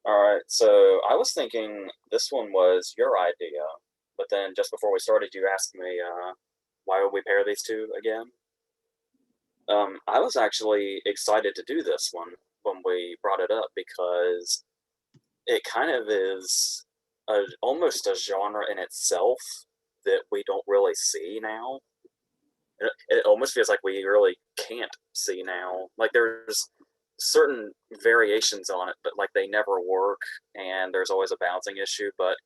All right, so I was thinking this one was your idea, but then just before we started, you asked me why would we pair these two again? I was actually excited to do this one when we brought it up because it kind of is almost a genre in itself that we don't really see now. It almost feels like we really can't see now. Like there's certain variations on it, but like they never work, and there's always a balancing issue. But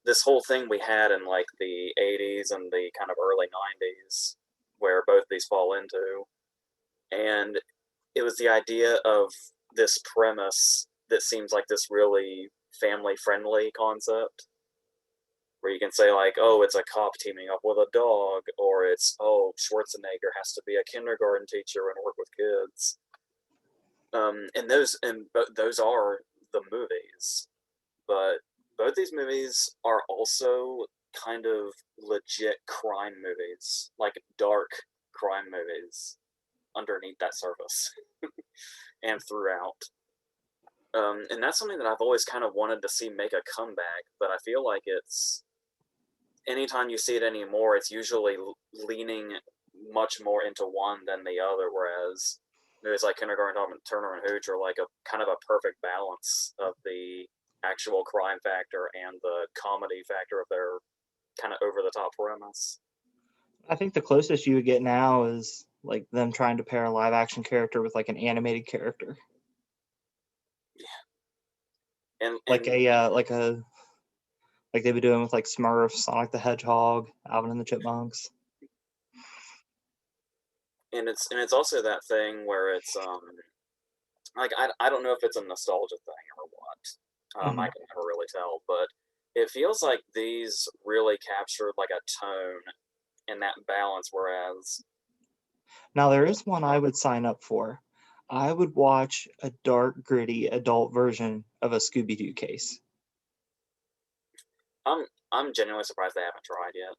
this whole thing we had in like the 80s and the kind of early 90s, where both these fall into, and it was the idea of this premise that seems like this really family friendly concept where you can say like, oh, it's a cop teaming up with a dog, or it's oh, Schwarzenegger has to be a kindergarten teacher and work with kids. Those are the movies, but both these movies are also kind of legit crime movies, like dark crime movies underneath that surface and throughout. And that's something that I've always kind of wanted to see make a comeback, but I feel like it's anytime you see it anymore, it's usually leaning much more into one than the other. Whereas movies like Kindergarten Cop and Turner and Hooch are like a kind of a perfect balance of the actual crime factor and the comedy factor of their kind of over the top premise. I think the closest you would get now is like them trying to pair a live action character with like an animated character, And like and like they've been doing with like Smurfs, Sonic the Hedgehog, Alvin and the Chipmunks. it's also that thing where it's like I don't know if it's a nostalgia thing or what. I Hmm. can never really tell, but it feels like these really captured like a tone in that balance, whereas Now there is one I would sign up for. I would watch a dark, gritty adult version of a Scooby Doo case. I'm genuinely surprised they haven't tried yet.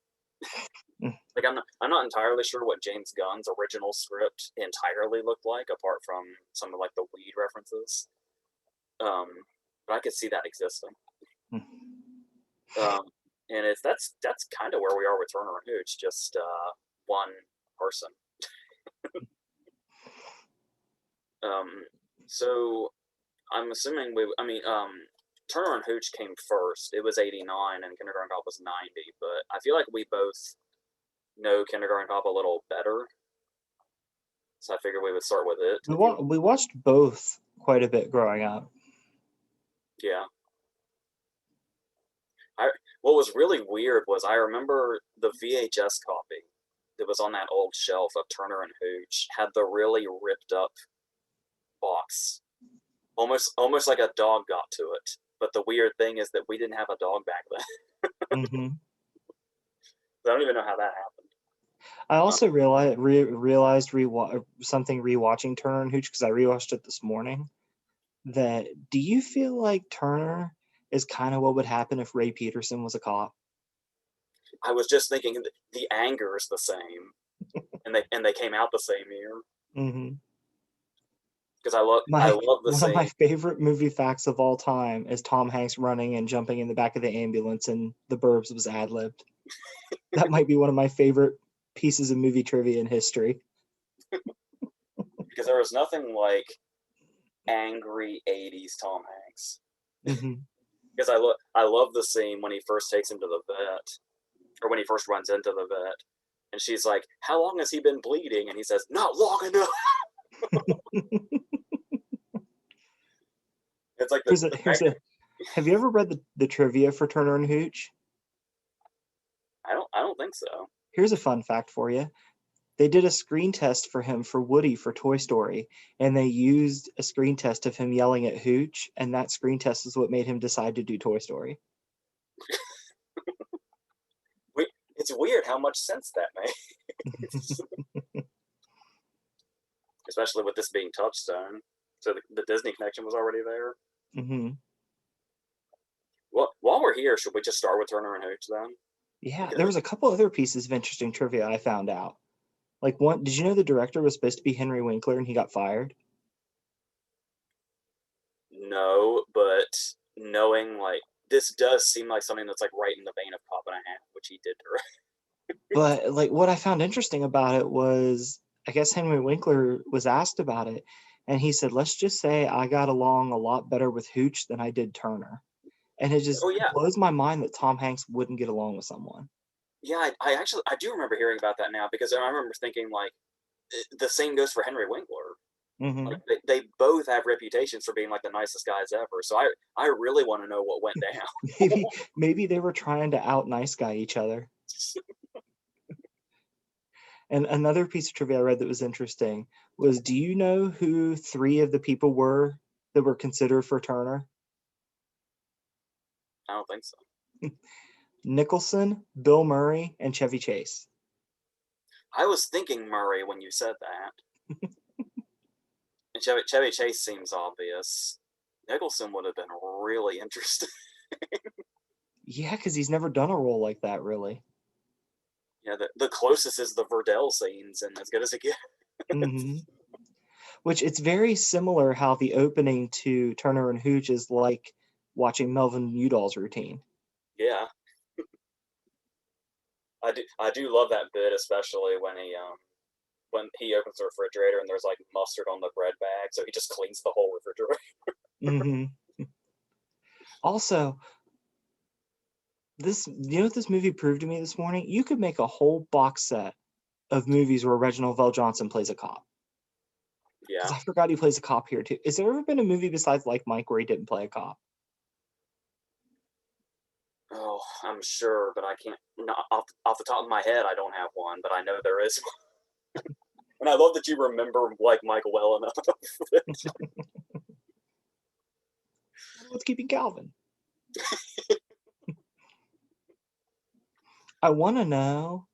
Mm. Like I'm not entirely sure what James Gunn's original script entirely looked like, apart from some of like the weed references. Um, but I could see that existing. Um, and it's that's kind of where we are with Turner and Hooch, just one person. Um, so I'm assuming I mean, Turner and Hooch came first. It was 89 and Kindergarten Cop was 90, but I feel like we both know Kindergarten Cop a little better. So I figured we would start with it. If you, We watched both quite a bit growing up. yeah. I What was really weird was I remember the VHS copy that was on that old shelf of Turner and Hooch had the really ripped up box, almost like a dog got to it. But the weird thing is that we didn't have a dog back then. Hmm. I don't even know how that happened. I Uh, also realized something rewatching Turner and Hooch because I rewatched it this morning. That do you feel like Turner is kind of what would happen if Ray Peterson was a cop? I was just thinking that the anger is the same, and they came out the same year Hmm. because I My love the one of my scene. favorite movie facts of all time is Tom Hanks running and jumping in the back of the ambulance, and The Burbs was ad libbed. That might be one of my favorite pieces of movie trivia in history. Because there was nothing like angry 80s Tom Hanks. Hmm. Because I love the scene when he first takes him to the vet, or when he first runs into the vet, and she's like, "How long has he been bleeding?" And he says, "Not long enough." It's like the Here's fact a. Have you ever read the trivia for Turner and Hooch? I don't think so. Here's a fun fact for you. They did a screen test for him for Woody for Toy Story, and they used a screen test of him yelling at Hooch, and that screen test is what made him decide to do Toy Story. It's weird how much sense that makes, especially with this being Touchstone. So the Disney connection was already there. Hmm. Well, while we're here, should we just start with Turner and Hooch then? Yeah, there Because was a couple other pieces of interesting trivia I found out. Like one, did you know the director was supposed to be Henry Winkler and he got fired? no, but but knowing like this does seem like something that's like right in the vein of Cop and a Half, which he did direct. But like what I found interesting about it was, I guess Henry Winkler was asked about it, and he said, "Let's just say I got along a lot better with Hooch than I did Turner." And it just Oh yeah, blows my mind that Tom Hanks wouldn't get along with someone. yeah. I actually I do remember hearing about that now because I remember thinking like the same goes for Henry Winkler. Hmm. Like they both have reputations for being like the nicest guys ever. So I really want to know what went down. Maybe they were trying to out nice guy each other. And another piece of trivia I read that was interesting was, do you know who three of the people were that were considered for Turner? I don't think so. Nicholson, Bill Murray, and Chevy Chase. I was thinking Murray when you said that. And Chevy Chase seems obvious. Nicholson would have been really interesting. Yeah, because he's never done a role like that, really. Yeah, the closest is the Verdell scenes, and as good as it gets. Hmm. Which it's very similar how the opening to Turner and Hooch is like watching Melvin Udall's routine. Yeah, I do love that bit, especially when he opens the refrigerator and there's like mustard on the bread bag, so he just cleans the whole refrigerator. Hmm. Also, you know what this movie proved to me this morning? You could make a whole box set of movies where Reginald VelJohnson plays a cop. Yeah. Because I forgot he plays a cop here too. Has there ever been a movie besides Like Mike where he didn't play a cop? Oh, I'm sure, but I can't. Not off the top of my head, I don't have one, but I know there is one. And I love that you remember like Michael well enough. What's Keeping Calvin? I want to know.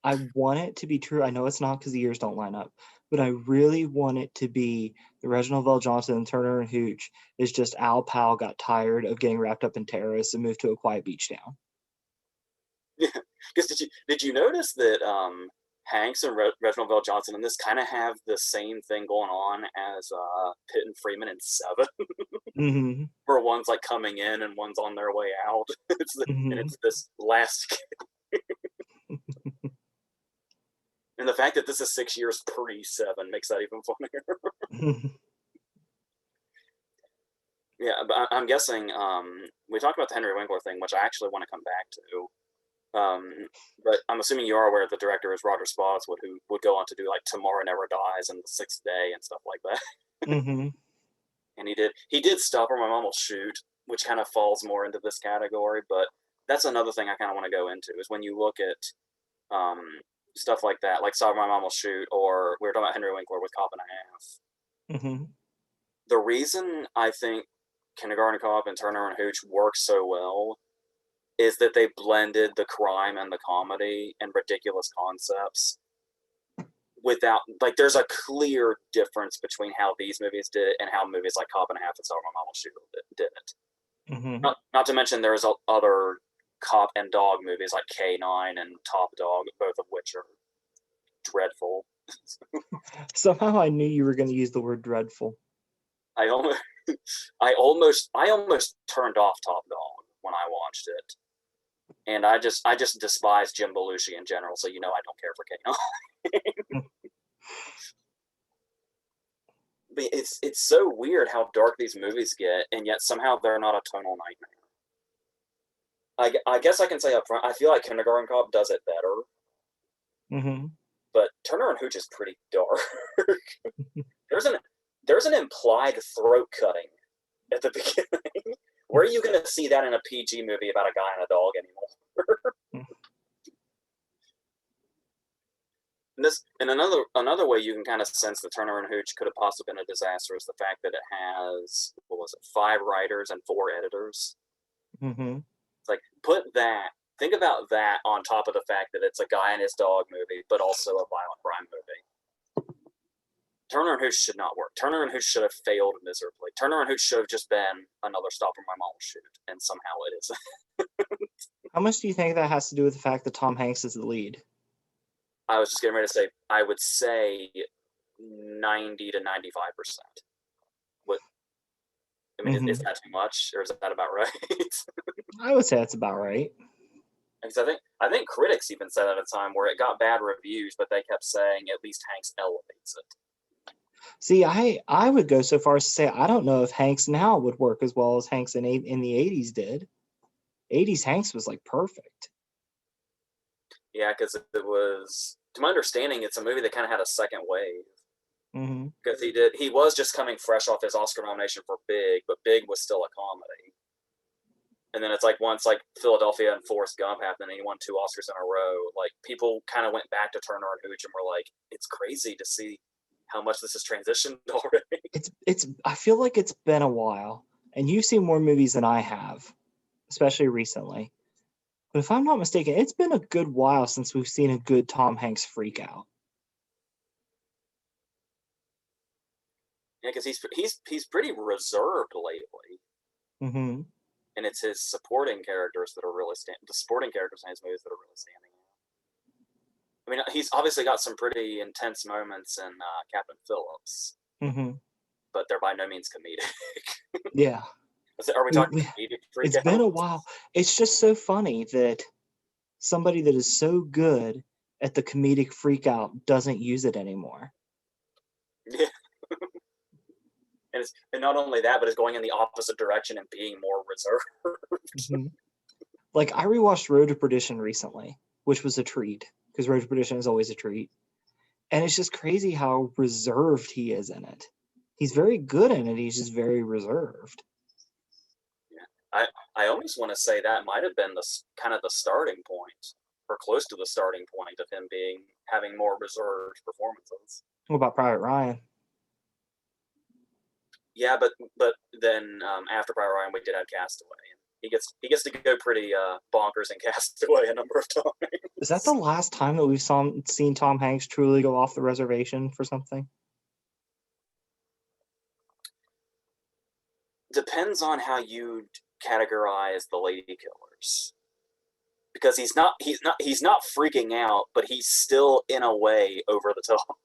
I want it to be true. I know it's not because the years don't line up, but I really want it to be the Reginald VelJohnson and Turner and Hooch is just Al Powell got tired of getting wrapped up in terrorists and moved to a quiet beach town. Because did you notice that Hanks and Reginald Bell Johnson in this kind of have the same thing going on as Pitt and Freeman in Seven, Hmm. where one's like coming in and one's on their way out. And Hmm. it's this last, and the fact that this is 6 years pre Seven makes that even funnier. Yeah, but I'm guessing we talked about the Henry Winkler thing, which I actually want to come back to. But I'm assuming you are aware the director is Roger Spotswood, who would go on to do like Tomorrow Never Dies and The Sixth Day and stuff like that. Hmm. And he did Stop or My Mom Will Shoot, which kind of falls more into this category. But that's another thing I kind of want to go into is when you look at stuff like that, like Stop or My Mom Will Shoot, or we were talking about Henry Winkler with Cop and a Half. Hmm. The reason I think Kindergarten Cop and Turner and Hooch work so well is that they blended the crime and the comedy and ridiculous concepts without like there's a clear difference between how these movies did it and how movies like Cop and a Half and Summer Mama Shoot did it. Hmm. Not to mention there's other cop and dog movies like K9 and Top Dog, both of which are dreadful. Somehow I knew you were going to use the word dreadful. I almost I almost turned off Top Dog when I watched it. And I just despise Jim Belushi in general, so I don't care for K9. But it's so weird how dark these movies get, and yet somehow they're not a tonal nightmare. I guess I can say up front, I feel like Kindergarten Cop does it better, Hmm. but Turner and Hooch is pretty dark. there's an there's an implied throat cutting at the beginning. Where are you going to see that in a PG movie about a guy and a dog anymore? And another way you can kind of sense that Turner and Hooch could have possibly been a disaster is the fact that it has what was it, 5 writers and 4 editors. Hmm. It's like think about that on top of the fact that it's a guy and his dog movie, but also a violent crime movie. Turner and Hooch should not work. Turner and Hooch should have failed miserably. Turner and Hooch should have just been another Stop or My Mom Will Shoot, and somehow it isn't. How much do you think that has to do with the fact that Tom Hanks is the lead? I was just getting ready to say, I would say 90 to 95%. What I mean, is Hmm. that too much, or is that about right? I would say that's about right. Because I think critics even said at a time where it got bad reviews, but they kept saying at least Hanks elevates it. See, I would go so far as to say I don't know if Hanks now would work as well as Hanks in the '80s did. '80s Hanks was like perfect. Yeah, because it was, to my understanding, it's a movie that kind of had a second wave. Hmm. Because he was just coming fresh off his Oscar nomination for Big, but Big was still a comedy. And then it's like once like Philadelphia and Forrest Gump happened, and he won 2 Oscars in a row. Like people kind of went back to Turner and Hooch and were like, "It's crazy to see how much this has transitioned already." It's I feel like it's been a while, and you've seen more movies than I have, especially recently. But if I'm not mistaken, it's been a good while since we've seen a good Tom Hanks freak out. Yeah, because he's pretty reserved lately, Hmm. and it's his supporting characters that are really the supporting characters in his movies that are really standing out. I mean, he's obviously got some pretty intense moments in Captain Phillips, Hmm. but they're by no means comedic. Yeah, Are we we, talking we comedic it's been freakout? a while. It's just so funny that somebody that is so good at the comedic freak out doesn't use it anymore. Yeah, and not only that, but it's going in the opposite direction and being more reserved. Hmm. Like I rewatched Road to Perdition recently, which was a treat because Road to Perdition is always a treat. And it's just crazy how reserved he is in it. He's very good in it. He's just very reserved. Yeah. I almost want to say that might have been the kind of the starting point, or close to the starting point of him having more reserved performances. What about Private Ryan? Yeah, but then after Private Ryan, we did have Castaway, and he gets to go pretty bonkers in Castaway a number of Is that the times. last time that we've seen Tom Hanks truly go off the reservation for something? Depends on how you categorize the Lady Killers, because he's not freaking out, but he's still in a way over the top.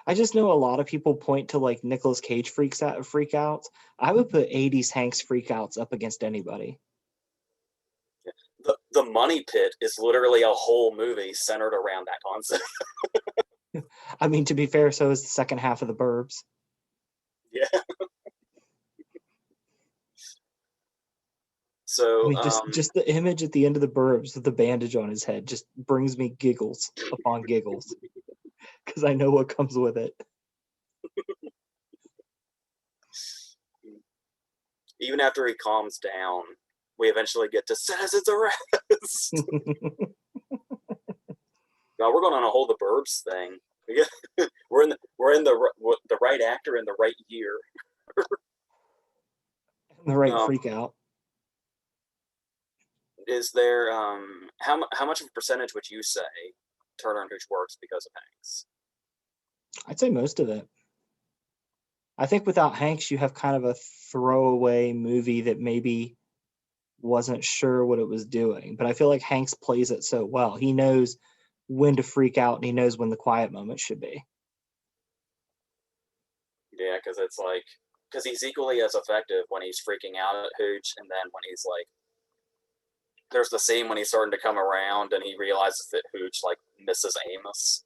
I just know a lot of people point to like Nicolas Cage freakouts. I would put '80s Hanks freakouts up against anybody. The Money Pit is literally a whole movie centered around that concept. I mean, to be fair, so is the second half of The Burbs. Yeah. I So mean, just the image at the end of The Burbs with the bandage on his head just brings me giggles upon giggles because I know what comes with it. even after he calms down, we eventually get to citizen's arrest. God, we're going on a whole the Burbs thing. We're in the right actor in the right year. The right Um, freak out. is there how much of a percentage would you say Turner and Hooch works because of Hanks? I'd say most of it. I think without Hanks, you have kind of a throwaway movie that maybe wasn't sure what it was doing. But I feel like Hanks plays it so well. He knows when to freak out and he knows when the quiet moment should be. Yeah, because he's equally as effective when he's freaking out at Hooch, and then when he's like, there's the scene when he's starting to come around and he realizes that Hooch like misses Amos.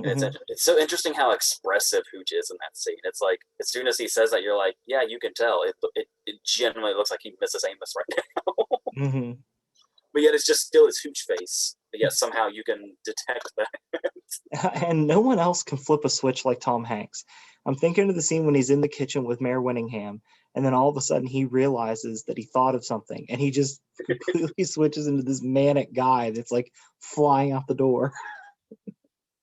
And Hmm. it's so interesting how expressive Hooch is in that scene. It's like as soon as he says that, you're like, yeah, you can tell. It genuinely looks like he misses Amos right now. Hmm. But yet it's just still his Hooch face. But yet somehow you can detect that. And no one else can flip a switch like Tom Hanks. I'm thinking of the scene when he's in the kitchen with Mayor Winningham, and then all of a sudden he realizes that he thought of something, and he just completely switches into this manic guy that's like flying out the door.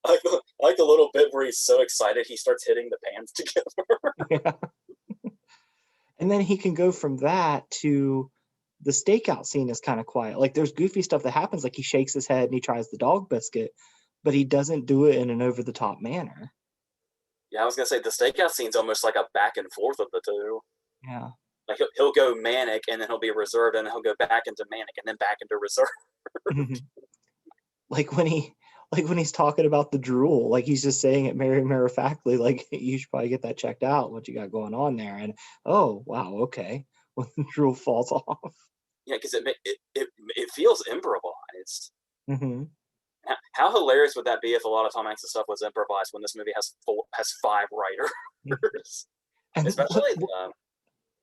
I like the little bit where he's so excited he starts hitting the pans together. Yeah. And then he can go from that to the stakeout scene is kind of quiet. Like there's goofy stuff that happens, like he shakes his head and he tries the dog biscuit, but he doesn't do it in an over the top manner. Yeah, I was gonna say the stakeout scene's almost like a back and forth of the two. Yeah. Like he'll go manic and then he'll be reserved and then he'll go back into manic and then back into reserve. Like when like when he's talking about the drool, like he's just saying it matter of factly, like you should probably get that checked out, what you got going on there. And oh wow, okay, when the drool falls off. Yeah, because it feels improvised. Mm-hmm. How hilarious would that be if a lot of Tom Hanks' stuff was improvised when this movie has 5 writers? And Especially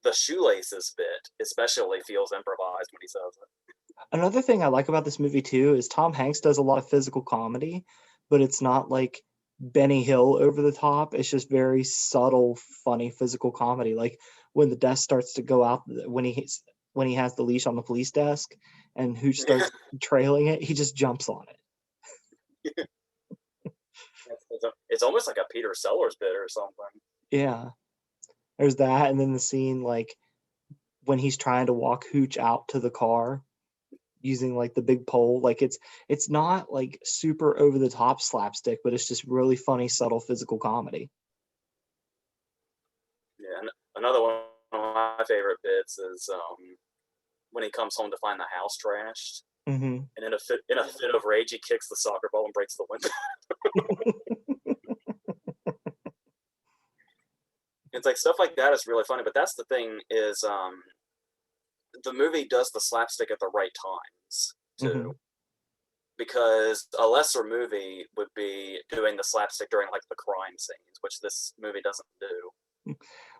the shoelaces bit, especially feels improvised when he says it. another thing I like about this movie too is Tom Hanks does a lot of physical comedy, but it's not like Benny Hill over the top. It's just very subtle, funny physical comedy. Like when the desk starts to go out, when he has the leash on the police desk, and Hooch starts trailing it, he just jumps on it. It's almost like a Peter Sellers bit or something. Yeah, there's that, and then the scene like when he's trying to walk Hooch out to the car using like the big pole. Like it's not like super over the top slapstick, but it's just really funny, subtle physical comedy. Yeah, and another one of my favorite bits is when he comes home to find the house trashed, Mm-hmm. and in a fit of rage, he kicks the soccer ball and breaks the window. It's like stuff like that is really funny, but that's the thing is the movie does the slapstick at the right times Mm-hmm. too, because a lesser movie would be doing the slapstick during like the crime scenes, which this movie doesn't do.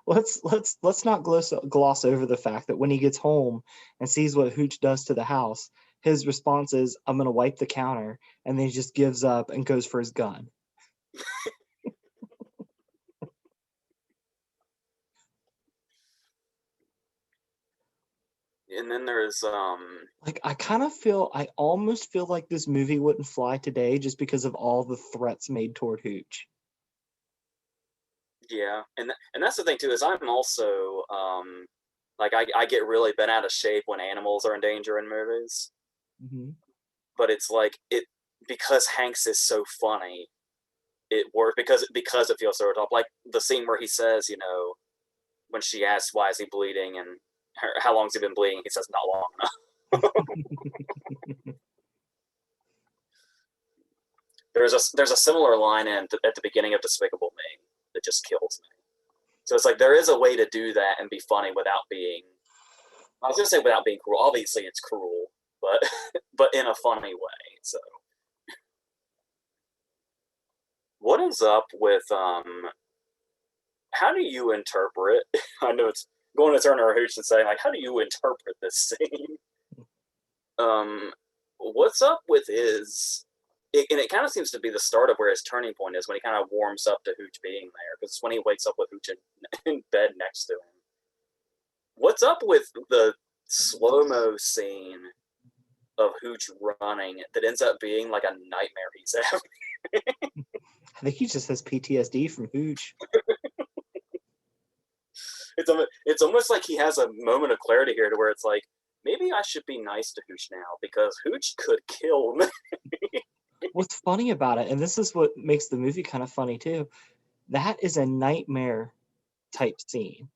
Let's not gloss over the fact that when he gets home and sees what Hooch does to the house, his response is, "I'm gonna wipe the counter," and then he just gives up and goes for his gun. And then there's Like I almost feel like this movie wouldn't fly today just because of all the threats made toward Hooch. yeah, and that's the thing too is I'm also like I get really bent out of shape when animals are in danger in movies, Mm-hmm. but it's like it because Hanks is so funny, it works because it feels so over top. Like the scene where he says, you know, when she asks why is he bleeding and how long has he been bleeding, he says not long enough. There's a similar line at the beginning of Despicable Me that just kills me. So it's like there is a way to do that and be funny without being. I was gonna say without being cruel. Obviously, it's cruel, but but in a funny way. So what is up with how do you interpret? I know it's going to Turner Hooch and saying like, how do you interpret this scene? Um, what's up with his? And it kind of seems to be the start of where his turning point is when he kind of warms up to Hooch being there because it's when he wakes up with Hooch in bed next to him. What's up with the slow mo scene of Hooch running that ends up being like a nightmare he's having? I think he just has PTSD from Hooch. It's almost like he has a moment of clarity here to where it's like maybe I should be nice to Hooch now because Hooch could kill me. What's funny about it, and this is what makes the movie kind of funny too, that is a nightmare type scene.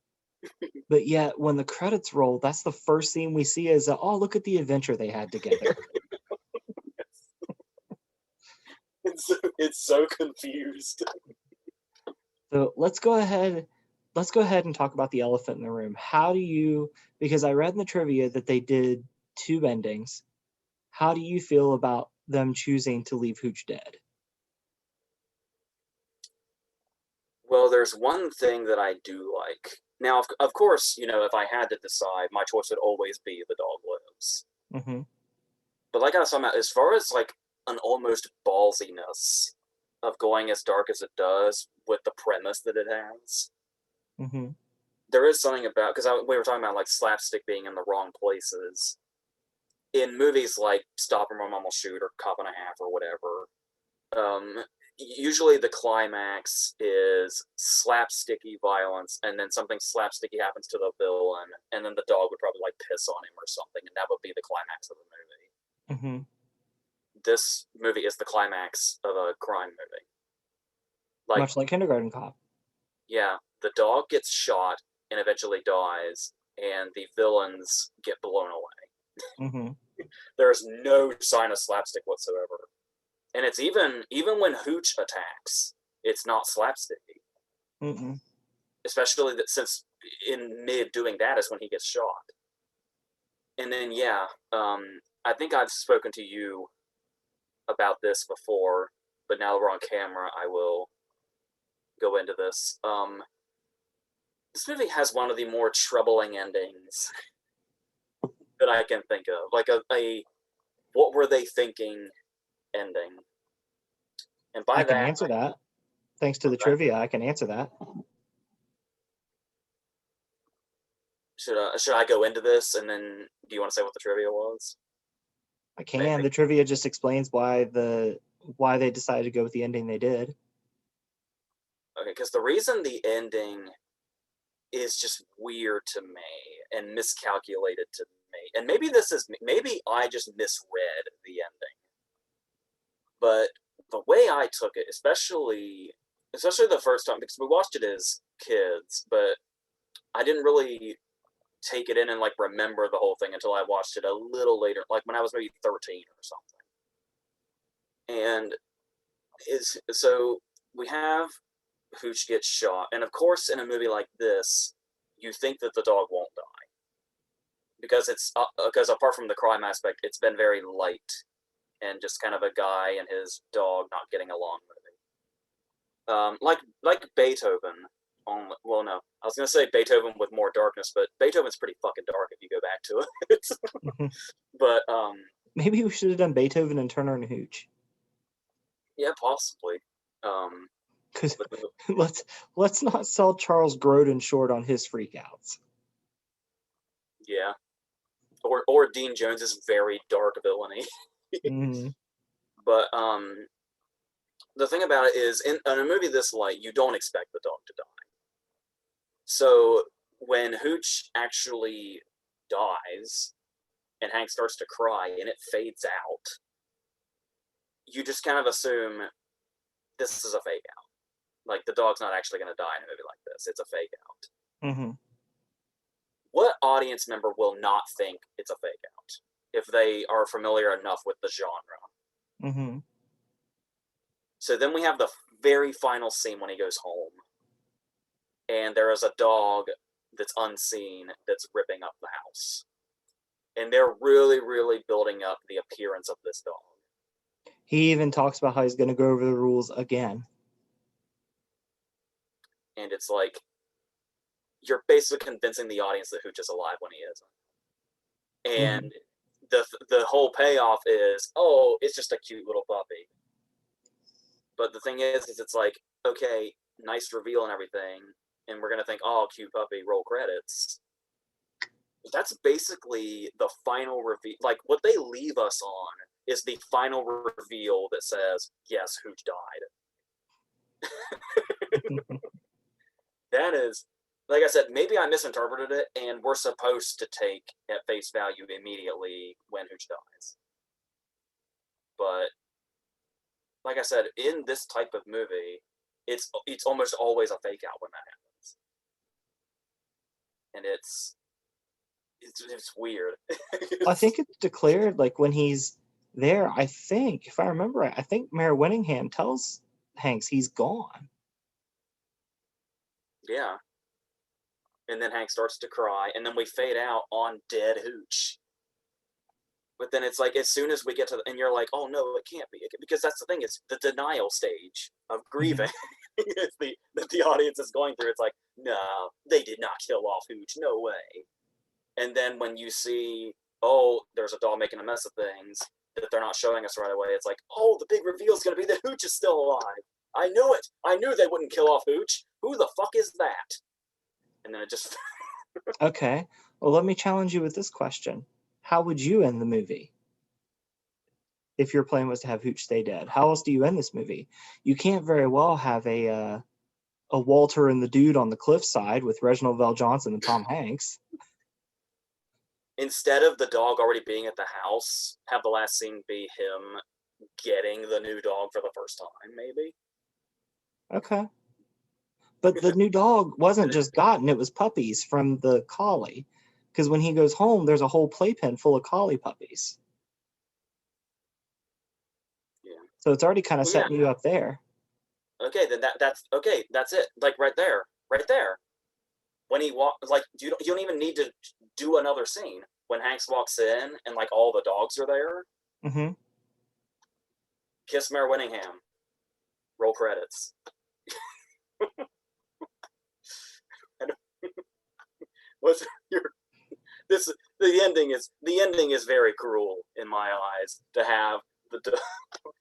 But yet, when the credits roll, that's the first scene we see is, oh, look at the adventure they had together. It's so confused. So let's go ahead. Let's go ahead and talk about the elephant in the room. How do you? Because I read in the trivia that they did 2 endings. How do you feel about them choosing to leave Hooch dead? Well, there's one thing that I do like. Now, of course, you know, if I had to decide, my choice would always be the dog lives. Mm-hmm. But like I was talking about, as far as like an almost ballsiness of going as dark as it does with the premise that it has, Mm-hmm. there is something about because we were talking about like slapstick being in the wrong places in movies like Stop and Run Mom Will Shoot or Cop and a Half or whatever. Usually the climax is slapsticky violence, and then something slapsticky happens to the villain, and then the dog would probably like piss on him or something, and that would be the climax of the movie. Mm-hmm. This movie is the climax of a crime movie. Like, Much like Kindergarten Cop. yeah, the dog gets shot and eventually dies, and the villains get blown away. Mm-hmm. There is no sign of slapstick whatsoever. And it's even when Hooch attacks, it's not slapsticky. Mm-mm. Especially that since in mid doing that is when he gets shot. And then I think I've spoken to you about this before, but now that we're on camera, I will go into this. This movie has one of the more troubling endings that I can think of, like a what were they thinking ending. And by I can that, answer that. Thanks to the what's that? trivia, I can answer that. Should I go into this and then do you want to say what the trivia was? I can. The trivia just explains why they decided to go with the ending they did. Okay, because the reason the ending is just weird to me and miscalculated to me, and maybe I just misread the ending, but the way I took it, especially the first time, because we watched it as kids, but I didn't really take it in and like remember the whole thing until I watched it a little later, like when I was maybe 13 or something. And is so we have Hooch gets shot, and of course, in a movie like this, you think that the dog won't die because apart from the crime aspect, it's been very light and just kind of a guy and his dog not getting along movie. Like Beethoven. Well, no, I was gonna say Beethoven with more darkness, but Beethoven's pretty fucking dark if you go back to it. But Maybe we should have done Beethoven and Turner and Hooch. yeah, possibly. Because But let's not sell Charles Grodin short on his freakouts. yeah, or Dean Jones's very dark villainy. Mm-hmm. But the thing about it is, in a movie this light, you don't expect the dog to die. So when Hooch actually dies and Hank starts to cry and it fades out, you just kind of assume this is a fake out. Like the dog's not actually going to die in a movie like this. It's a fake out. Mm-hmm. What audience member will not think it's a fake out if they are familiar enough with the genre? Mm-hmm. So then we have the very final scene when he goes home, and there is a dog that's unseen that's ripping up the house. And they're really, really building up the appearance of this dog. He even talks about how he's going to go over the rules again. And it's like, you're basically convincing the audience that Hooch is alive when he isn't. And the whole payoff is, oh, it's just a cute little puppy. But the thing is it's like, okay, nice reveal and everything, and we're gonna think, oh, cute puppy, roll credits. That's basically the final reveal. Like what they leave us on is the final reveal that says, yes, Hooch died. That is, like I said, maybe I misinterpreted it, and we're supposed to take at face value immediately when Hooch dies. But like I said, in this type of movie, it's almost always a fake out when that happens, and it's weird. I think it's declared like when he's there. I think, if I remember right, I think Mayor Winningham tells Hanks he's gone. Yeah. And then Hank starts to cry, and then we fade out on dead Hooch. But then it's like, as soon as we get to, and you're like, oh no, it can't be, because that's the thing. It's the denial stage of grieving that the audience is going through. It's like, no, they did not kill off Hooch, no way. And then when you see, oh, there's a doll making a mess of things that they're not showing us right away, it's like, oh, the big reveal is going to be that Hooch is still alive. I knew it. I knew they wouldn't kill off Hooch. Who the fuck is that? And then it just. Okay. Well, let me challenge you with this question. How would you end the movie if your plan was to have Hooch stay dead? How else do you end this movie? You can't very well have a Walter and the dude on the cliffside with Reginald Vell Johnson and Tom Hanks. Instead of the dog already being at the house, have the last scene be him getting the new dog for the first time, maybe. Okay. But the new dog wasn't just gotten, it was puppies from the collie. Because when he goes home, there's a whole playpen full of collie puppies. Yeah. So it's already kind of Well, yeah. setting you up there. Okay, then that's okay. That's it. Like right there, right there. When he walks, like you don't even need to do another scene. When Hanks walks in and like all the dogs are there, Mm-hmm. kiss Mayor Winningham, roll credits. What's your this? The ending is very cruel in my eyes to have the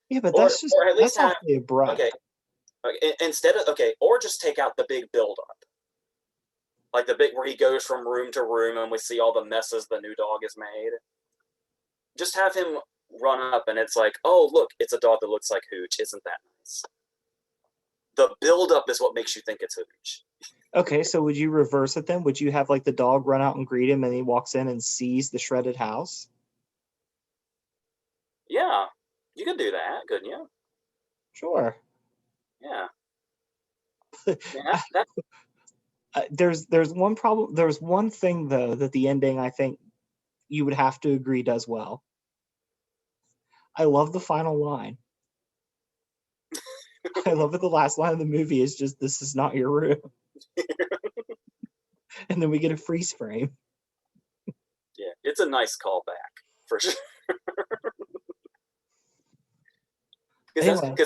Yeah, but or or at least that's have awfully abrupt. okay, okay instead of okay or just take out the big build up like the bit where he goes from room to room and we see all the messes the new dog has made. Just have him run up and it's like, oh look, it's a dog that looks like Hooch. Isn't that nice? The build up is what makes you think it's Hooch. Okay, so would you reverse it then? Would you have like the dog run out and greet him and he walks in and sees the shredded house? Yeah, you could do that, couldn't you? Sure. Yeah. That There's one problem. There's one thing though that the ending I think you would have to agree does well. I love the final line. I love that the last line of the movie is just "This is not your room," and then we get a freeze frame. yeah, it's a nice callback for sure. Because Anyway,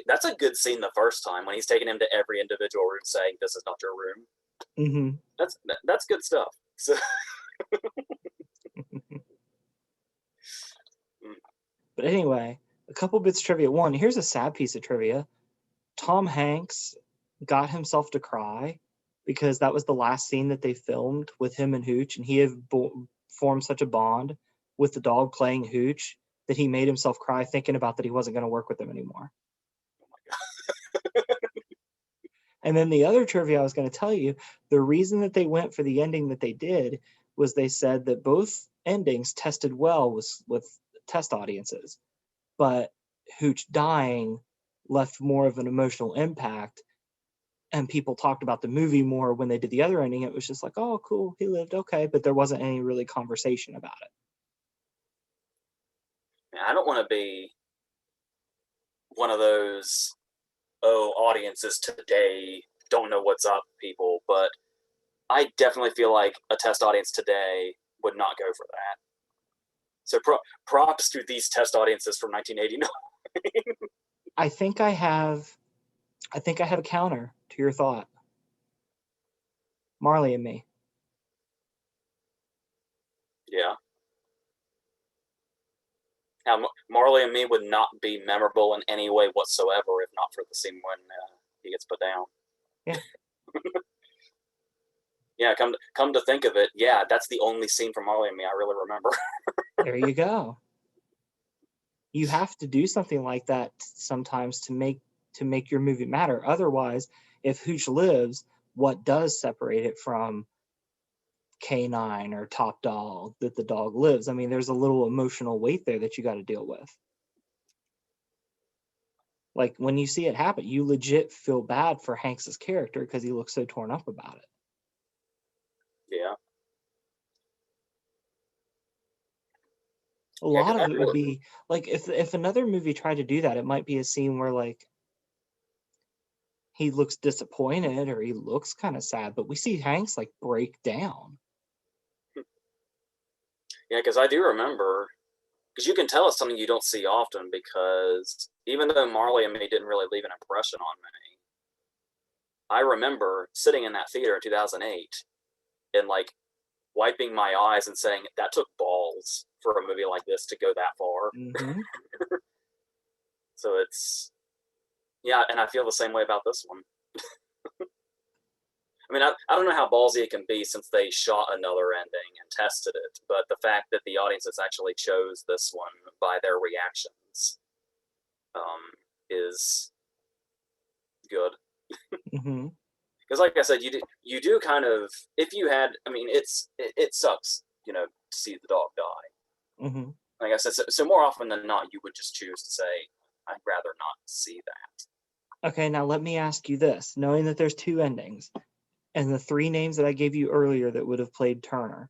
that's a good scene the first time when he's taking him to every individual room saying this is not your room. mm-hmm. That's good stuff. So, But anyway, a couple bits of trivia. One, here's a sad piece of trivia. Tom Hanks got himself to cry because that was the last scene that they filmed with him and Hooch, and he had formed such a bond with the dog playing Hooch that he made himself cry thinking about that he wasn't going to work with him anymore. And then the other trivia I was going to tell you, the reason that they went for the ending that they did was they said that both endings tested well with test audiences, but Hooch dying left more of an emotional impact, and people talked about the movie more when they did the other ending. It was just like, oh, cool, he lived, okay, but there wasn't any really conversation about it. I don't want to be one of those audiences today don't know what's up people, but I definitely feel like a test audience today would not go for that. So props to these test audiences from 1989. I think I have a counter to your thought. Marley and Me. Yeah. Now, Marley and Me would not be memorable in any way whatsoever if not for the scene when he gets put down. Yeah. Yeah, come to think of it, yeah, that's the only scene from Marley and Me I really remember. There you go. You have to do something like that sometimes to make your movie matter. Otherwise, if Hooch lives, what does separate it from K9 or Top Dog that the dog lives? I mean, there's a little emotional weight there that you got to deal with. Like when you see it happen, you legit feel bad for Hanks's character because he looks so torn up about it. Yeah. A Yeah, lot because of I it would really, be like if another movie tried to do that, it might be a scene where like he looks disappointed or he looks kind of sad, but we see Hanks like break down. yeah, because I do remember, because you can tell it's something you don't see often. Because even though Marley and Me didn't really leave an impression on me, I remember sitting in that theater in 2008 and like wiping my eyes and saying that took balls for a movie like this to go that far. Mm-hmm. So it's yeah, and I feel the same way about this one. I mean, I don't know how ballsy it can be since they shot another ending and tested it, but the fact that the audiences actually chose this one by their reactions is good. Mm-hmm. Because, like I said, you do kind of if you had, I mean, it sucks, to see the dog die. Mm-hmm. Like I said, so more often than not, you would just choose to say, I'd rather not see that. Okay, now let me ask you this: knowing that there's two endings and the three names that I gave you earlier that would have played Turner,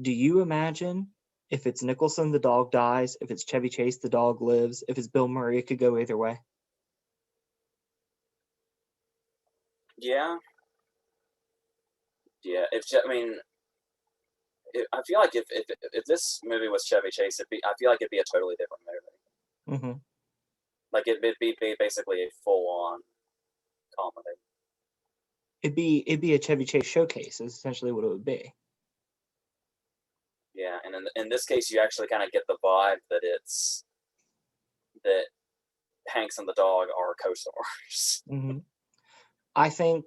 do you imagine If it's Nicholson, the dog dies. If it's Chevy Chase, the dog lives. If it's Bill Murray, it could go either way. Yeah. Yeah. I feel like if this movie was Chevy Chase, I feel like it'd be a totally different movie. Mm-hmm. Like it'd be basically a full on comedy. It'd be a Chevy Chase showcase is essentially what it would be. Yeah, and in this case, you actually kind of get the vibe that that Hanks and the dog are co-stars. Mm-hmm. I think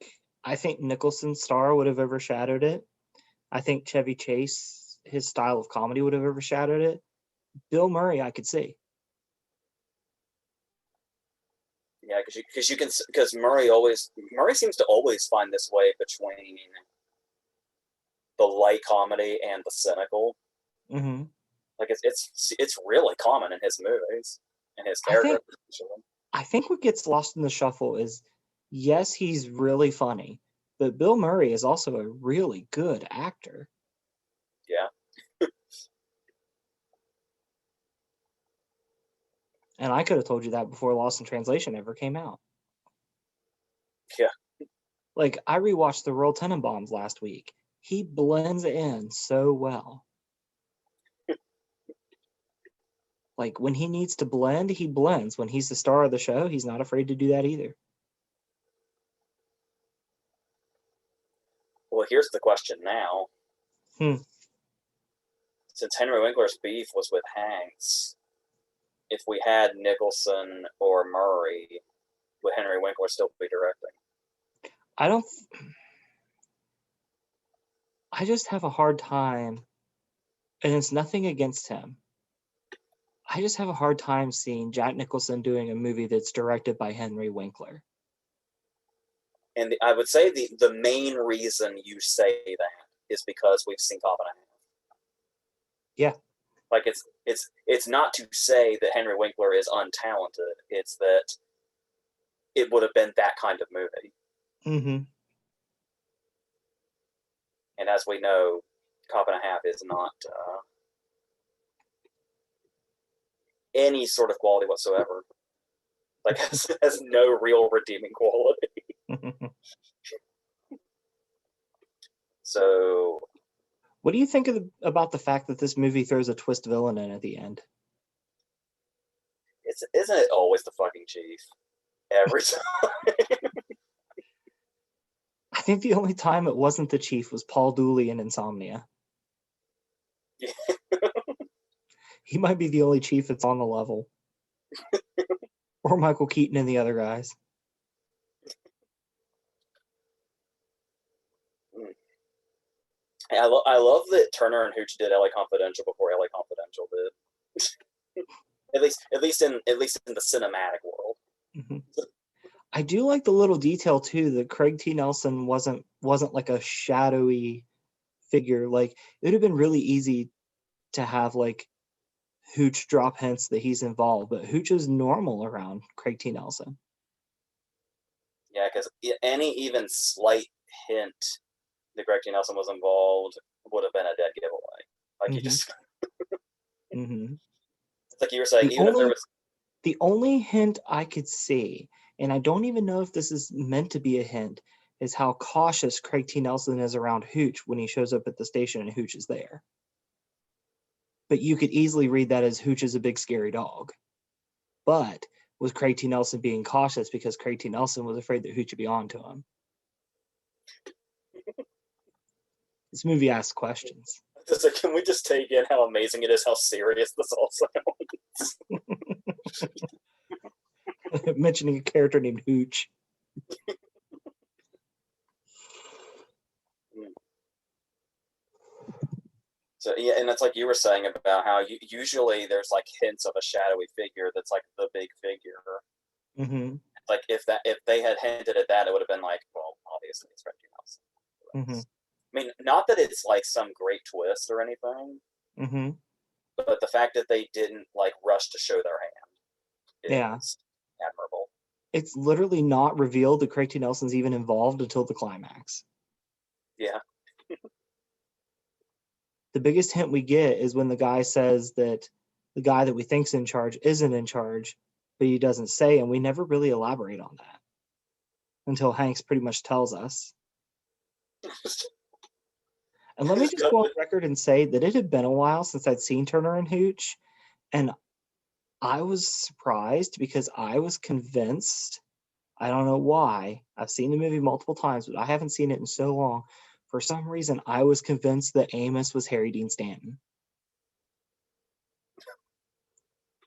Nicholson's star would have overshadowed it. I think Chevy Chase, his style of comedy would have overshadowed it. Bill Murray, I could see. Yeah, because Murray seems to always find this way between the light comedy and the cynical. Mm-hmm. Like it's really common in his movies and his I character. think what gets lost in the shuffle is, yes, he's really funny, but Bill Murray is also a really good actor. Yeah. And I could have told you that before Lost in Translation ever came out. Yeah. Like, I rewatched The Royal Tenenbaums last week. He blends in so well. Like, when he needs to blend, he blends. When he's the star of the show, he's not afraid to do that either. Well, here's the question now. Since Henry Winkler's beef was with Hanks, if we had Nicholson or Murray, would Henry Winkler still be directing? I just have a hard time, and it's nothing against him. I just have a hard time seeing Jack Nicholson doing a movie that's directed by Henry Winkler. And I would say the main reason you say that is because we've seen Cop and a Half. Yeah. Like it's not to say that Henry Winkler is untalented. It's that it would have been that kind of movie. Mm-hmm. And as we know, Cop and a Half is not any sort of quality whatsoever. Like has no real redeeming quality. So, what do you think about the fact that this movie throws a twist villain in at the end? Isn't it always the fucking chief? Every time. I think the only time it wasn't the chief was Paul Dooley in Insomnia. Yeah. He might be the only chief that's on the level. Or Michael Keaton and the other guys. I love that Turner and Hooch did LA Confidential before LA Confidential did. at least in the cinematic world. Mm-hmm. I do like the little detail too that Craig T. Nelson wasn't like a shadowy figure. Like, it would have been really easy to have like Hooch drop hints that he's involved, but Hooch is normal around Craig T. Nelson. Yeah, because any even slight hint that Craig T. Nelson was involved would have been a dead giveaway. Like, you just. Mm-hmm. It's like you were saying, if there was. The only hint I could see, and I don't even know if this is meant to be a hint, is how cautious Craig T. Nelson is around Hooch when he shows up at the station and Hooch is there. But you could easily read that as Hooch is a big scary dog. But was Craig T. Nelson being cautious because Craig T. Nelson was afraid that Hooch would be on to him? This movie asks questions. So can we just take in how amazing it is how serious this all sounds? Mentioning a character named Hooch. So yeah, and it's like you were saying about how usually there's like hints of a shadowy figure that's like the big figure. Mm-hmm. Like if they had hinted at that, it would have been like, well, obviously it's Reggie Nelson. Mm-hmm. I mean, not that it's like some great twist or anything, Mm-hmm. but the fact that they didn't like rush to show their hand is admirable. It's literally not revealed that Craig T. Nelson's even involved until the climax. Yeah. The biggest hint we get is when the guy says that the guy that we think's in charge isn't in charge, but he doesn't say, and we never really elaborate on that until Hanks pretty much tells us. And let me just go on record and say that it had been a while since I'd seen Turner and Hooch, and I was surprised because I was convinced, I don't know why, I've seen the movie multiple times, but I haven't seen it in so long. For some reason, I was convinced that Amos was Harry Dean Stanton.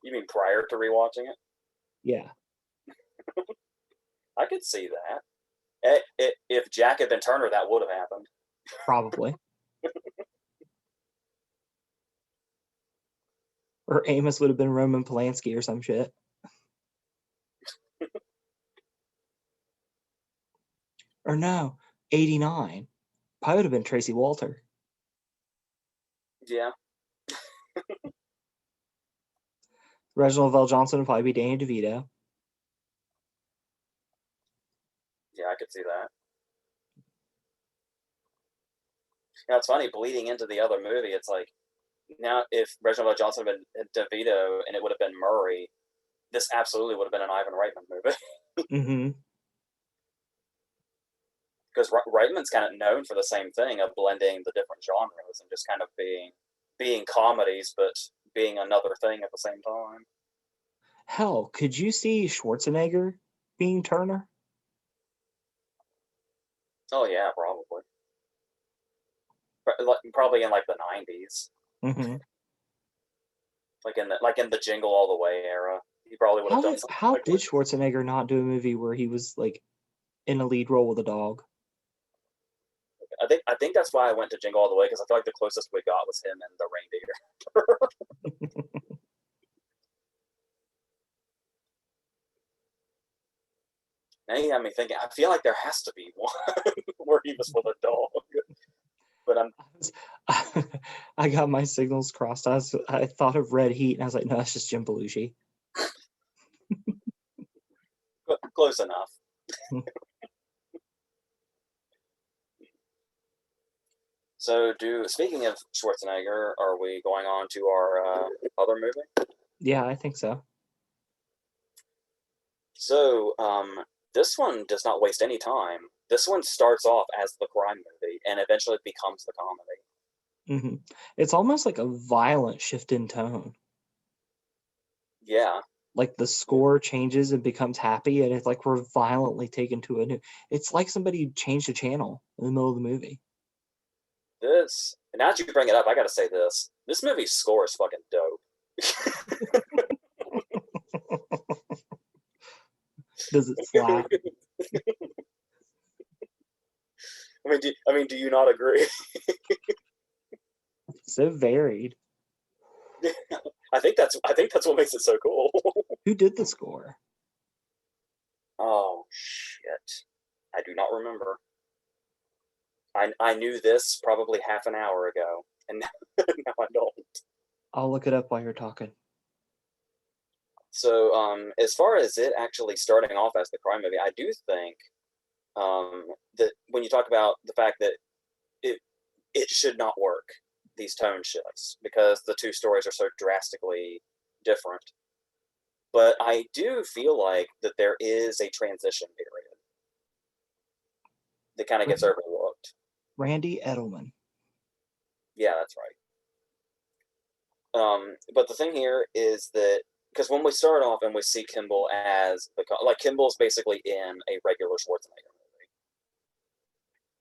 You mean prior to rewatching it? Yeah. I could see that. If Jack had been Turner, that would have happened. Probably. Or Amos would have been Roman Polanski or some shit. Or no, 89. Probably would have been Tracy Walter. Yeah. Reginald VelJohnson would probably be Danny DeVito. Yeah, I could see that. Now it's funny, bleeding into the other movie, it's like, now if Reginald VelJohnson had been DeVito and it would have been Murray, this absolutely would have been an Ivan Reitman movie. Mm-hmm. Because Reitman's kind of known for the same thing of blending the different genres and just kind of being comedies, but being another thing at the same time. Hell, could you see Schwarzenegger being Turner? Oh yeah, probably. Probably in like the '90s, Mm-hmm. like in the Jingle All the Way era. He probably would have done something How like did that. Schwarzenegger not do a movie where he was like in a lead role with a dog? I think that's why I went to Jingle All the Way, because I feel like the closest we got was him and the reindeer. Now you got me thinking. I feel like there has to be one where he was with a dog, but I got my signals crossed. I thought of Red Heat, and I was like, no, that's just Jim Belushi. close enough. So, speaking of Schwarzenegger, are we going on to our other movie? Yeah, I think so. So, this one does not waste any time. This one starts off as the crime movie and eventually becomes the comedy. Mm-hmm. It's almost like a violent shift in tone. Yeah. Like the score changes and becomes happy, and it's like we're violently taken to a new. It's like somebody changed the channel in the middle of the movie. Now that you bring it up, I gotta say this. This movie's score is fucking dope. Does it slap? Do you not agree? So varied. I think that's what makes it so cool. Who did the score? Oh shit. I do not remember. I knew this probably half an hour ago, and now I don't. I'll look it up while you're talking. So, as far as it actually starting off as the crime movie, I do think that when you talk about the fact that it should not work, these tone shifts, because the two stories are so drastically different. But I do feel like that there is a transition period that kind of gets overlooked. Randy Edelman. Yeah, that's right. But the thing here is that, because when we start off and we see Kimball as Kimball's basically in a regular Schwarzenegger movie,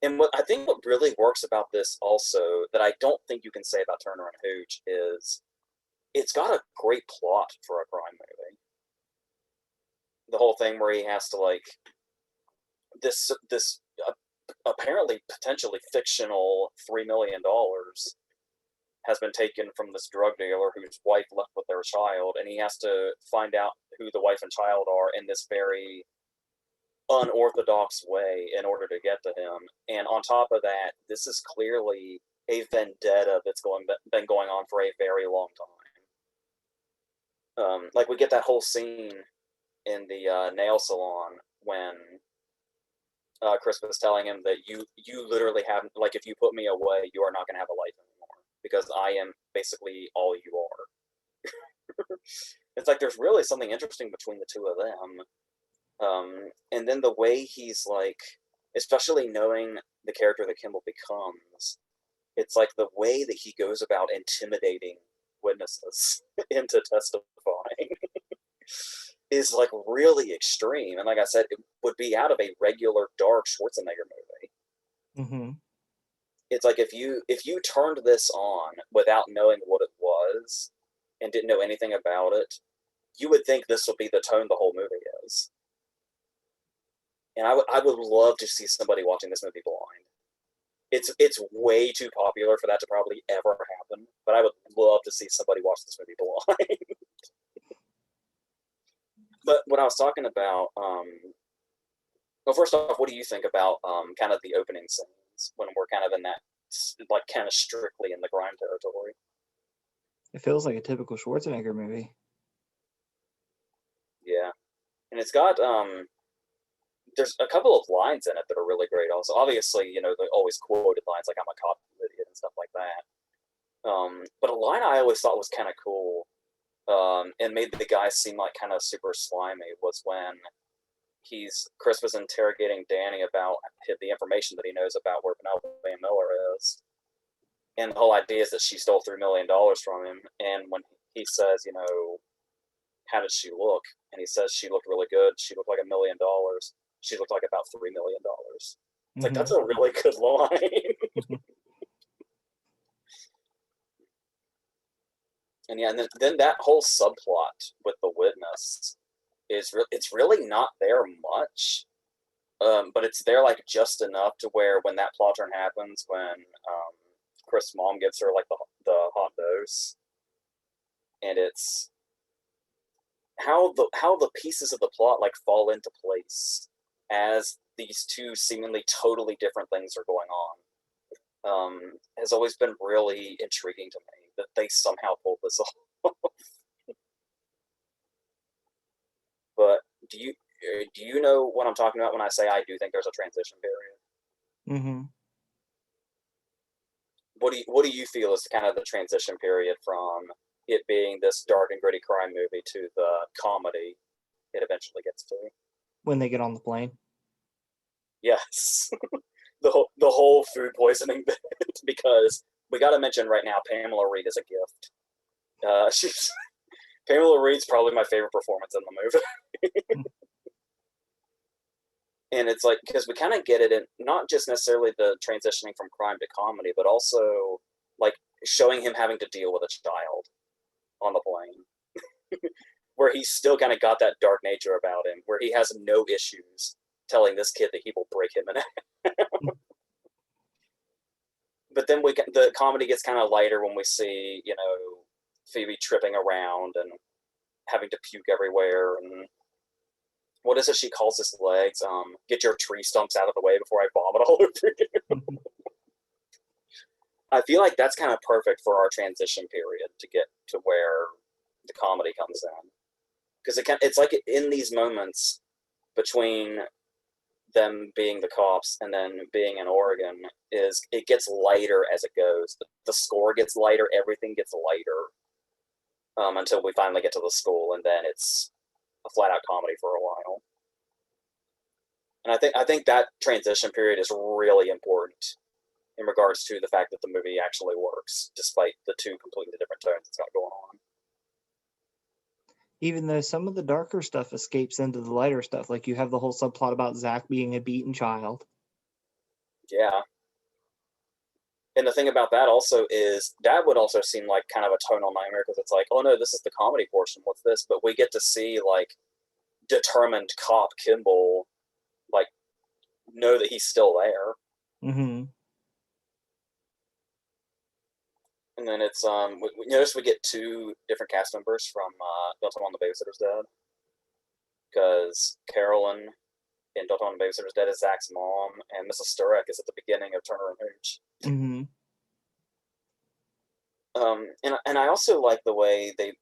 and what really works about this also that I don't think you can say about Turner and Hooch is it's got a great plot for a crime movie. The whole thing where he has to this apparently potentially fictional $3 million has been taken from this drug dealer whose wife left with their child, and he has to find out who the wife and child are in this very unorthodox way in order to get to him. And on top of that, this is clearly a vendetta that's been going on for a very long time. Like we get that whole scene in the nail salon when Chris was telling him that you literally have, like, if you put me away, you are not going to have a life anymore. because I am basically all you are. It's like there's really something interesting between the two of them. And then the way he's like, especially knowing the character that Kimball becomes, it's like the way that he goes about intimidating witnesses into testifying is like really extreme. And like I said, it would be out of a regular dark Schwarzenegger movie. Mm-hmm. It's like if you turned this on without knowing what it was and didn't know anything about it, you would think this would be the tone the whole movie is. And I would love to see somebody watching this movie blind. It's way too popular for that to probably ever happen, but I would love to see somebody watch this movie blind. But what I was talking about, well, first off, what do you think about kind of the opening scenes when we're kind of in that, like, kind of strictly in the crime territory? It feels like a typical Schwarzenegger movie. Yeah, and it's got there's a couple of lines in it that are really great. Also, obviously, the always quoted lines like "I'm a cop idiot" and stuff like that. But a line I always thought was kind of cool, and made the guy seem like kind of super slimy was when Chris was interrogating Danny about the information that he knows about where Penelope Miller is, and the whole idea is that she stole $3 million from him. And when he says, how did she look? And he says she looked really good. She looked like $1 million. She looked like about $3 million. It's like, Mm-hmm. that's a really good line. And yeah, and then that whole subplot with the witness it's really not there much, but it's there like just enough to where when that plot turn happens, when Chris' mom gives her like the hot dose, and it's how the pieces of the plot like fall into place as these two seemingly totally different things are going on, has always been really intriguing to me that they somehow pulled this off. But do you know what I'm talking about when I say I do think there's a transition period? Mm-hmm. What do you feel is kind of the transition period from it being this dark and gritty crime movie to the comedy it eventually gets to? When they get on the plane. Yes, the whole food poisoning bit, because we got to mention right now Pamela Reed is a gift. She's Pamela Reed's probably my favorite performance in the movie. And it's like because we kind of get it in not just necessarily the transitioning from crime to comedy, but also like showing him having to deal with a child on the plane, where he's still kind of got that dark nature about him, where he has no issues telling this kid that he will break him in half. But then the comedy gets kind of lighter when we see Phoebe tripping around and having to puke everywhere, and what is it she calls his legs? Get your tree stumps out of the way before I vomit all over you. I feel like that's kind of perfect for our transition period to get to where the comedy comes in, because it's like in these moments between them being the cops and then being in Oregon, is it gets lighter as it goes. The score gets lighter, everything gets lighter, until we finally get to the school, and then it's a flat out comedy for a while. And I think that transition period is really important in regards to the fact that the movie actually works, despite the two completely different tones it's got going on. Even though some of the darker stuff escapes into the lighter stuff, like you have the whole subplot about Zach being a beaten child. Yeah. And the thing about that also is that would also seem like kind of a tonal nightmare, because it's like, oh no, this is the comedy portion. What's this? But we get to see like determined cop Kimball, like, know that he's still there. Mm-hmm. And then it's we notice we get two different cast members from Don't Tell Mom the Babysitter's Dead, because Carolyn in Don't Tell Mom the Babysitter's Dead is Zach's mom, and Mrs. Sturek is at the beginning of Turner and Hooch. Mm-hmm. And I also like the way they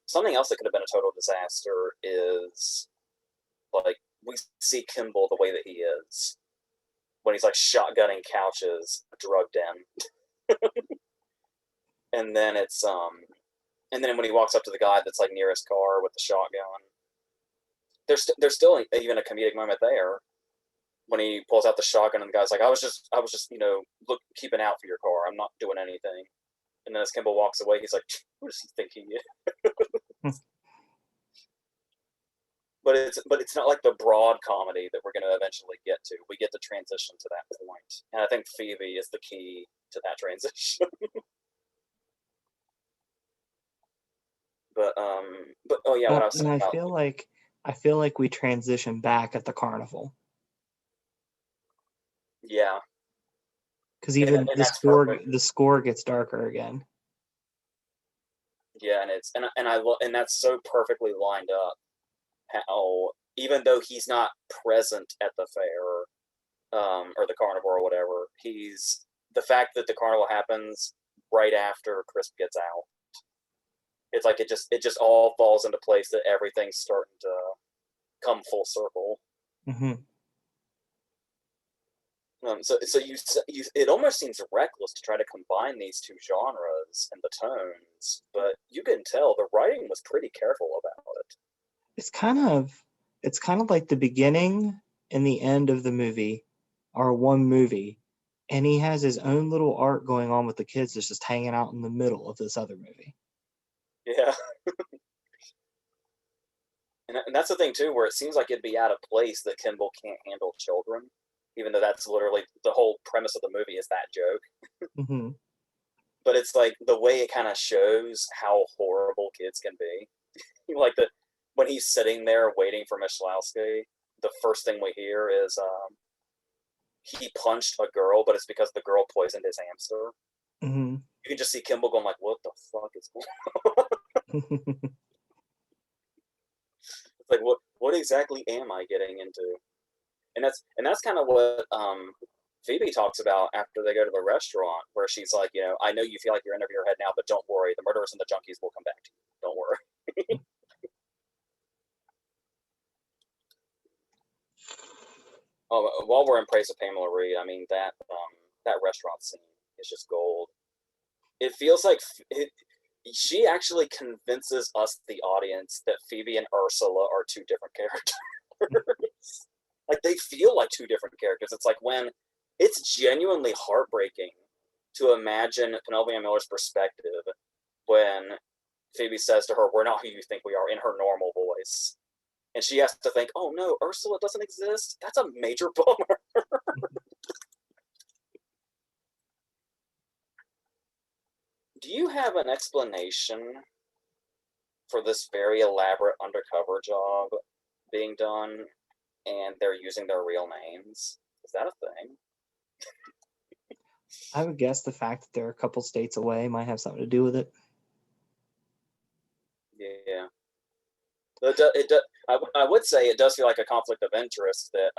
something else that could have been a total disaster is like we see Kimball the way that he is when he's like shotgunning couches, drugged in. and then and then when he walks up to the guy that's like near his car with the shotgun, there's still even a comedic moment there when he pulls out the shotgun and the guy's like, I was just keeping out for your car. I'm not doing anything. And then as Kimball walks away, he's like, who does he think he is? But it's not like the broad comedy that we're going to eventually get to. We get to transition to that point, and I think Phoebe is the key to that transition. but oh yeah, what I was And saying about I feel like we transition back at the carnival, yeah, because and even and that's perfect. the score gets darker again. Yeah, and it's and that's so perfectly lined up. How even though he's not present at the fair, or the carnival or whatever, he's the fact that the carnival happens right after Crisp gets out. It's like it just all falls into place that everything's starting to come full circle. Hmm. So it almost seems reckless to try to combine these two genres and the tones, but you can tell the writing was pretty careful about it. It's kind of like the beginning and the end of the movie are one movie, and he has his own little arc going on with the kids that's just hanging out in the middle of this other movie. Yeah, and that's the thing too, where it seems like it'd be out of place that Kimball can't handle children, even though that's literally the whole premise of the movie is that joke. Hmm. But it's like the way it kind of shows how horrible kids can be. Like when he's sitting there waiting for Michalowski, the first thing we hear is he punched a girl, but it's because the girl poisoned his hamster. Hmm. You can just see Kimball going like, "What the fuck is going on?" It's like, what exactly am I getting into? And that's kind of what Phoebe talks about after they go to the restaurant, where she's like, I know you feel like you're in over your head now, but don't worry, the murderers and the junkies will come back to you. Don't worry. Oh, while we're in praise of Pamela Reed, I mean that restaurant scene is just gold. It feels like she actually convinces us, the audience, that Phoebe and Ursula are two different characters. Like they feel like two different characters. It's like when it's genuinely heartbreaking to imagine Penelope Miller's perspective when Phoebe says to her, "We're not who you think we are," in her normal voice. And she has to think, oh no, Ursula doesn't exist? That's a major bummer. Do you have an explanation for this very elaborate undercover job being done and they're using their real names? Is that a thing? I would guess the fact that they're a couple states away might have something to do with it. Yeah. I would say it does feel like a conflict of interest that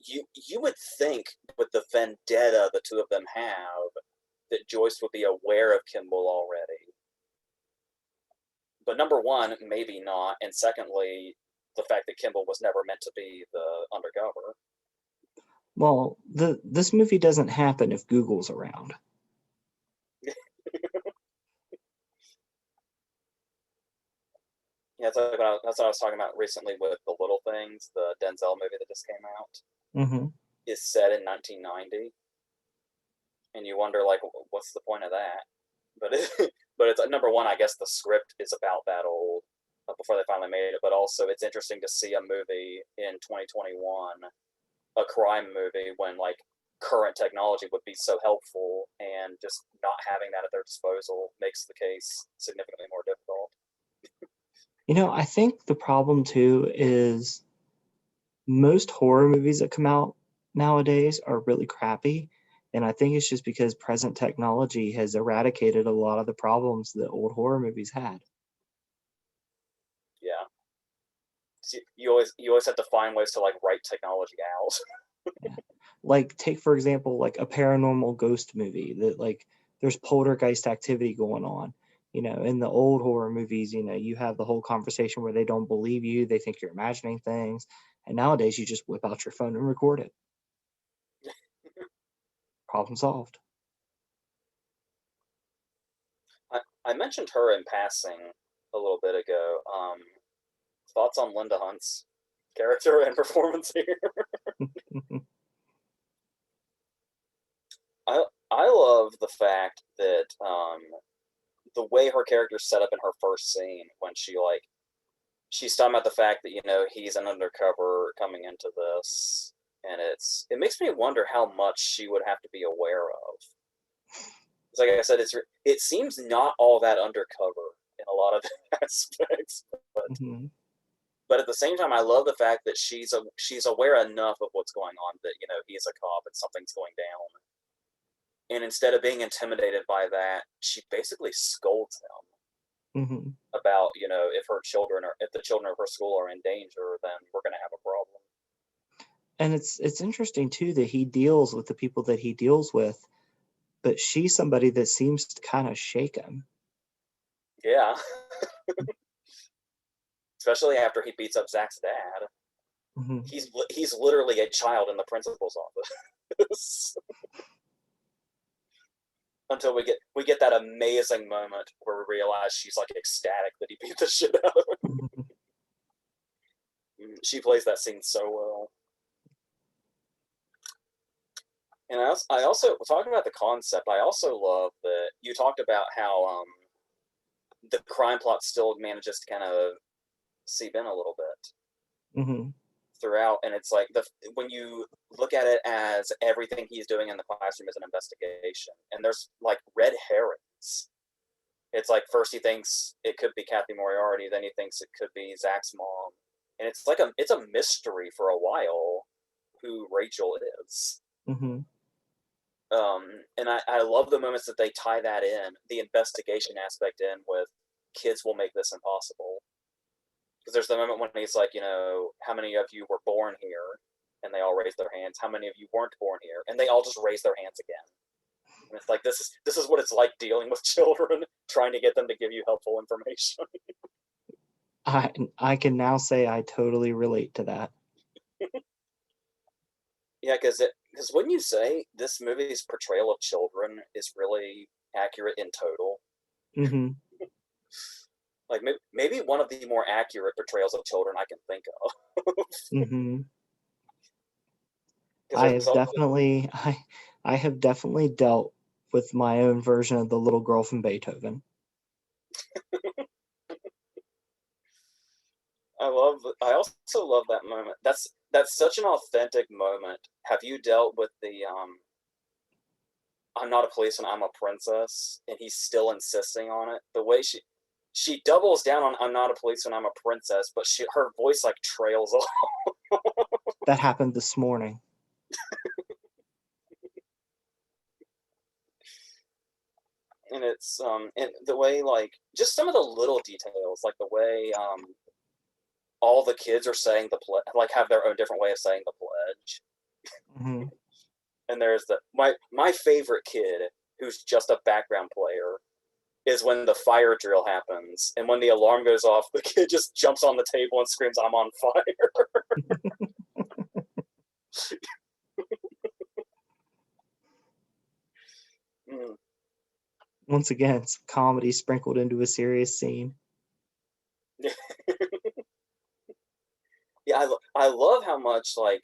you would think with the vendetta the two of them have that Joyce would be aware of Kimball already. But number one, maybe not, and secondly, the fact that Kimball was never meant to be the undercover. Well, this movie doesn't happen if Google's around. Yeah, that's what I was talking about recently with The Little Things, the Denzel movie that just came out. Mm-hmm. Is set in 1990, and you wonder like, what's the point of that? But but it's number one, I guess the script is about that old before they finally made it. But also, it's interesting to see a movie in 2021, a crime movie, when like current technology would be so helpful, and just not having that at their disposal makes the case significantly more difficult. I think the problem too is most horror movies that come out nowadays are really crappy. And I think it's just because present technology has eradicated a lot of the problems that old horror movies had. Yeah, so you always have to find ways to like write technology out. Yeah. Like take for example, like a paranormal ghost movie that like there's poltergeist activity going on. In the old horror movies, you have the whole conversation where they don't believe you, they think you're imagining things. And nowadays you just whip out your phone and record it. Problem solved. I mentioned her in passing a little bit ago. Thoughts on Linda Hunt's character and performance here? I I love the fact that the way her character's set up in her first scene when she's talking about the fact that he's an undercover coming into this, and it makes me wonder how much she would have to be aware of. It's like I said, it seems not all that undercover in a lot of aspects, but Mm-hmm. but at the same time, I love the fact that she's aware enough of what's going on that he's a cop and something's going down, and instead of being intimidated by that, she basically scolds him Mm-hmm. about if the children of her school are in danger, then we're going to have a problem. And it's interesting too that he deals with the people that he deals with, but she's somebody that seems to kind of shake him. Yeah, especially after he beats up Zach's dad. Mm-hmm. He's literally a child in the principal's office. Until we get that amazing moment where we realize she's like ecstatic that he beat the shit out of her. Mm-hmm. She plays that scene so well. And I also talking about the concept. I also love that you talked about how the crime plot still manages to kind of seep in a little bit Mm-hmm. throughout, and it's like when you look at it as everything he's doing in the classroom is an investigation, and there's like red herrings. It's like first he thinks it could be Kathy Moriarty, then he thinks it could be Zach's mom, and it's a mystery for a while who Rachel is. Mm-hmm. And I love the moments that they tie that in, the investigation aspect in with kids will make this impossible. Because there's the moment when he's like, how many of you were born here? And they all raise their hands. How many of you weren't born here? And they all just raise their hands again. And it's like this is what it's like dealing with children, trying to get them to give you helpful information. I can now say I totally relate to that. Yeah, because when you say this movie's portrayal of children is really accurate in total, Mm-hmm. like maybe one of the more accurate portrayals of children I can think of. Mm-hmm. Because there's also I have definitely dealt with my own version of the little girl from Beethoven. I also love that moment. That's such an authentic moment. Have you dealt with the I'm not a policeman, I'm a princess, and he's still insisting on it? The way she doubles down on I'm not a policeman, I'm a princess, but her voice like trails off. That happened this morning. And it's and the way like just some of the little details, like the way all the kids are saying the like have their own different way of saying the pledge. Mm-hmm. And there's my favorite kid who's just a background player is when the fire drill happens, and when the alarm goes off, the kid just jumps on the table and screams, "I'm on fire!" Mm. Once again, some comedy sprinkled into a serious scene. Yeah, I love how much like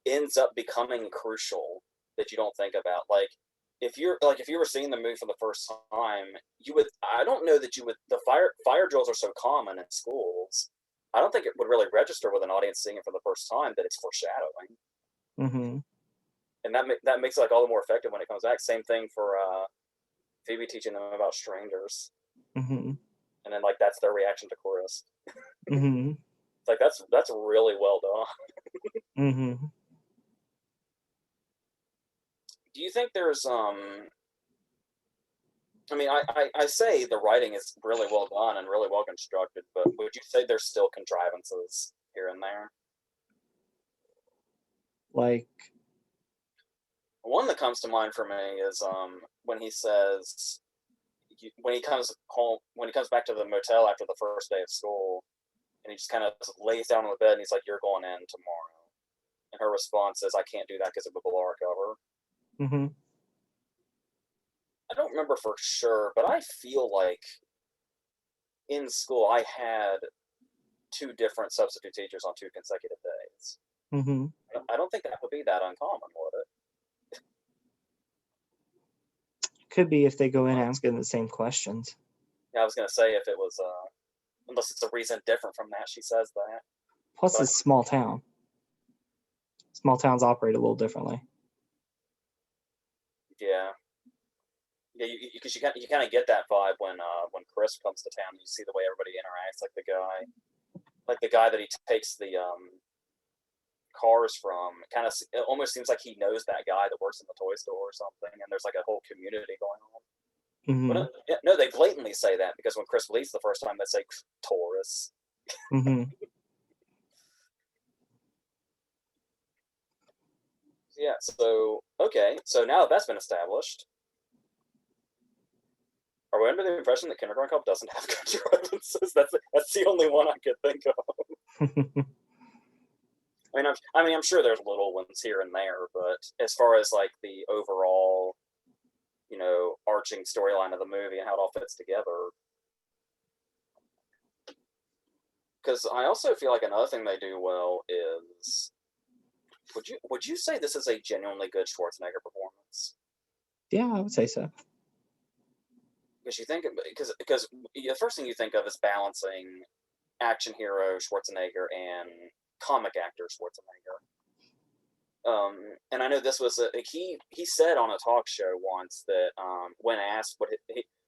ends up becoming crucial that you don't think about. Like if you were seeing the movie for the first time, you would I don't know that you would the fire drills are so common in schools. I don't think it would really register with an audience seeing it for the first time that it's foreshadowing, Mm-hmm. and that makes it like all the more effective when it comes back. Same thing for Phoebe teaching them about strangers, Mm-hmm. and then like that's their reaction to chorus. Mm-hmm. It's like that's really well done. Mm-hmm. Do you think there's I mean, I say the writing is really well done and really well constructed, but would you say there's still contrivances here and there? Like, One that comes to mind for me is when he says when he comes home when he comes back to the motel after the first day of school, and he just kind of lays down on the bed and he's like, "You're going in tomorrow," and her response is, "I can't do that because of a blower cover." mm-hmm. I don't remember for sure, but I feel like in school I had two different substitute teachers on two consecutive days. Mm-hmm. I don't think that would be that uncommon, would it? Could be if they go in asking the same questions. Yeah, I was gonna say if it was, unless it's a reason different from that, she says that. Plus, But it's small town. Small towns operate a little differently. yeah, yeah, because you kind of get that vibe when Chris comes to town. You see the way everybody interacts, like the guy that he takes the cars from. Kind of, it almost seems like he knows that guy that works in the toy store or something, and there's like a whole community going on. But Mm-hmm. no, yeah, no, they blatantly say that because when Chris leaves the first time, they say tourists. Mm-hmm. Yeah. So okay. So now that's been established. Are we under the impression that Kindergarten Cop doesn't have country references? That's the only one I could think of. I'm sure there's little ones here and there, but as far as like the overall, arching storyline of the movie and how it all fits together, because I also feel like another thing they do well is, would you say this is a genuinely good Schwarzenegger performance? Yeah, I would say so. Because you think because the first thing you think of is balancing action hero Schwarzenegger and comic actor Schwarzenegger. And I know this was he said on a talk show once that when asked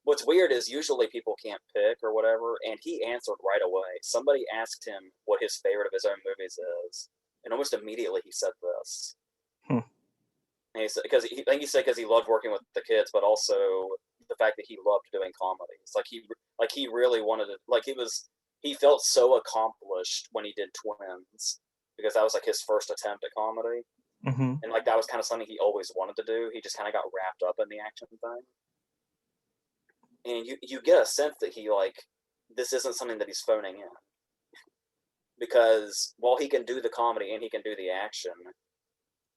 what's weird is usually people can't pick or whatever, and he answered right away. Somebody asked him what his favorite of his own movies is, and almost immediately he said this. Hmm. And he said because he loved working with the kids, but also the fact that he loved doing comedies. Like he really wanted to, he felt so accomplished when he did Twins because that was like his first attempt at comedy. Mm-hmm. And like that was kind of something he always wanted to do. He just kind of got wrapped up in the action thing, and you get a sense that he like this isn't something that he's phoning in because while he can do the comedy and he can do the action,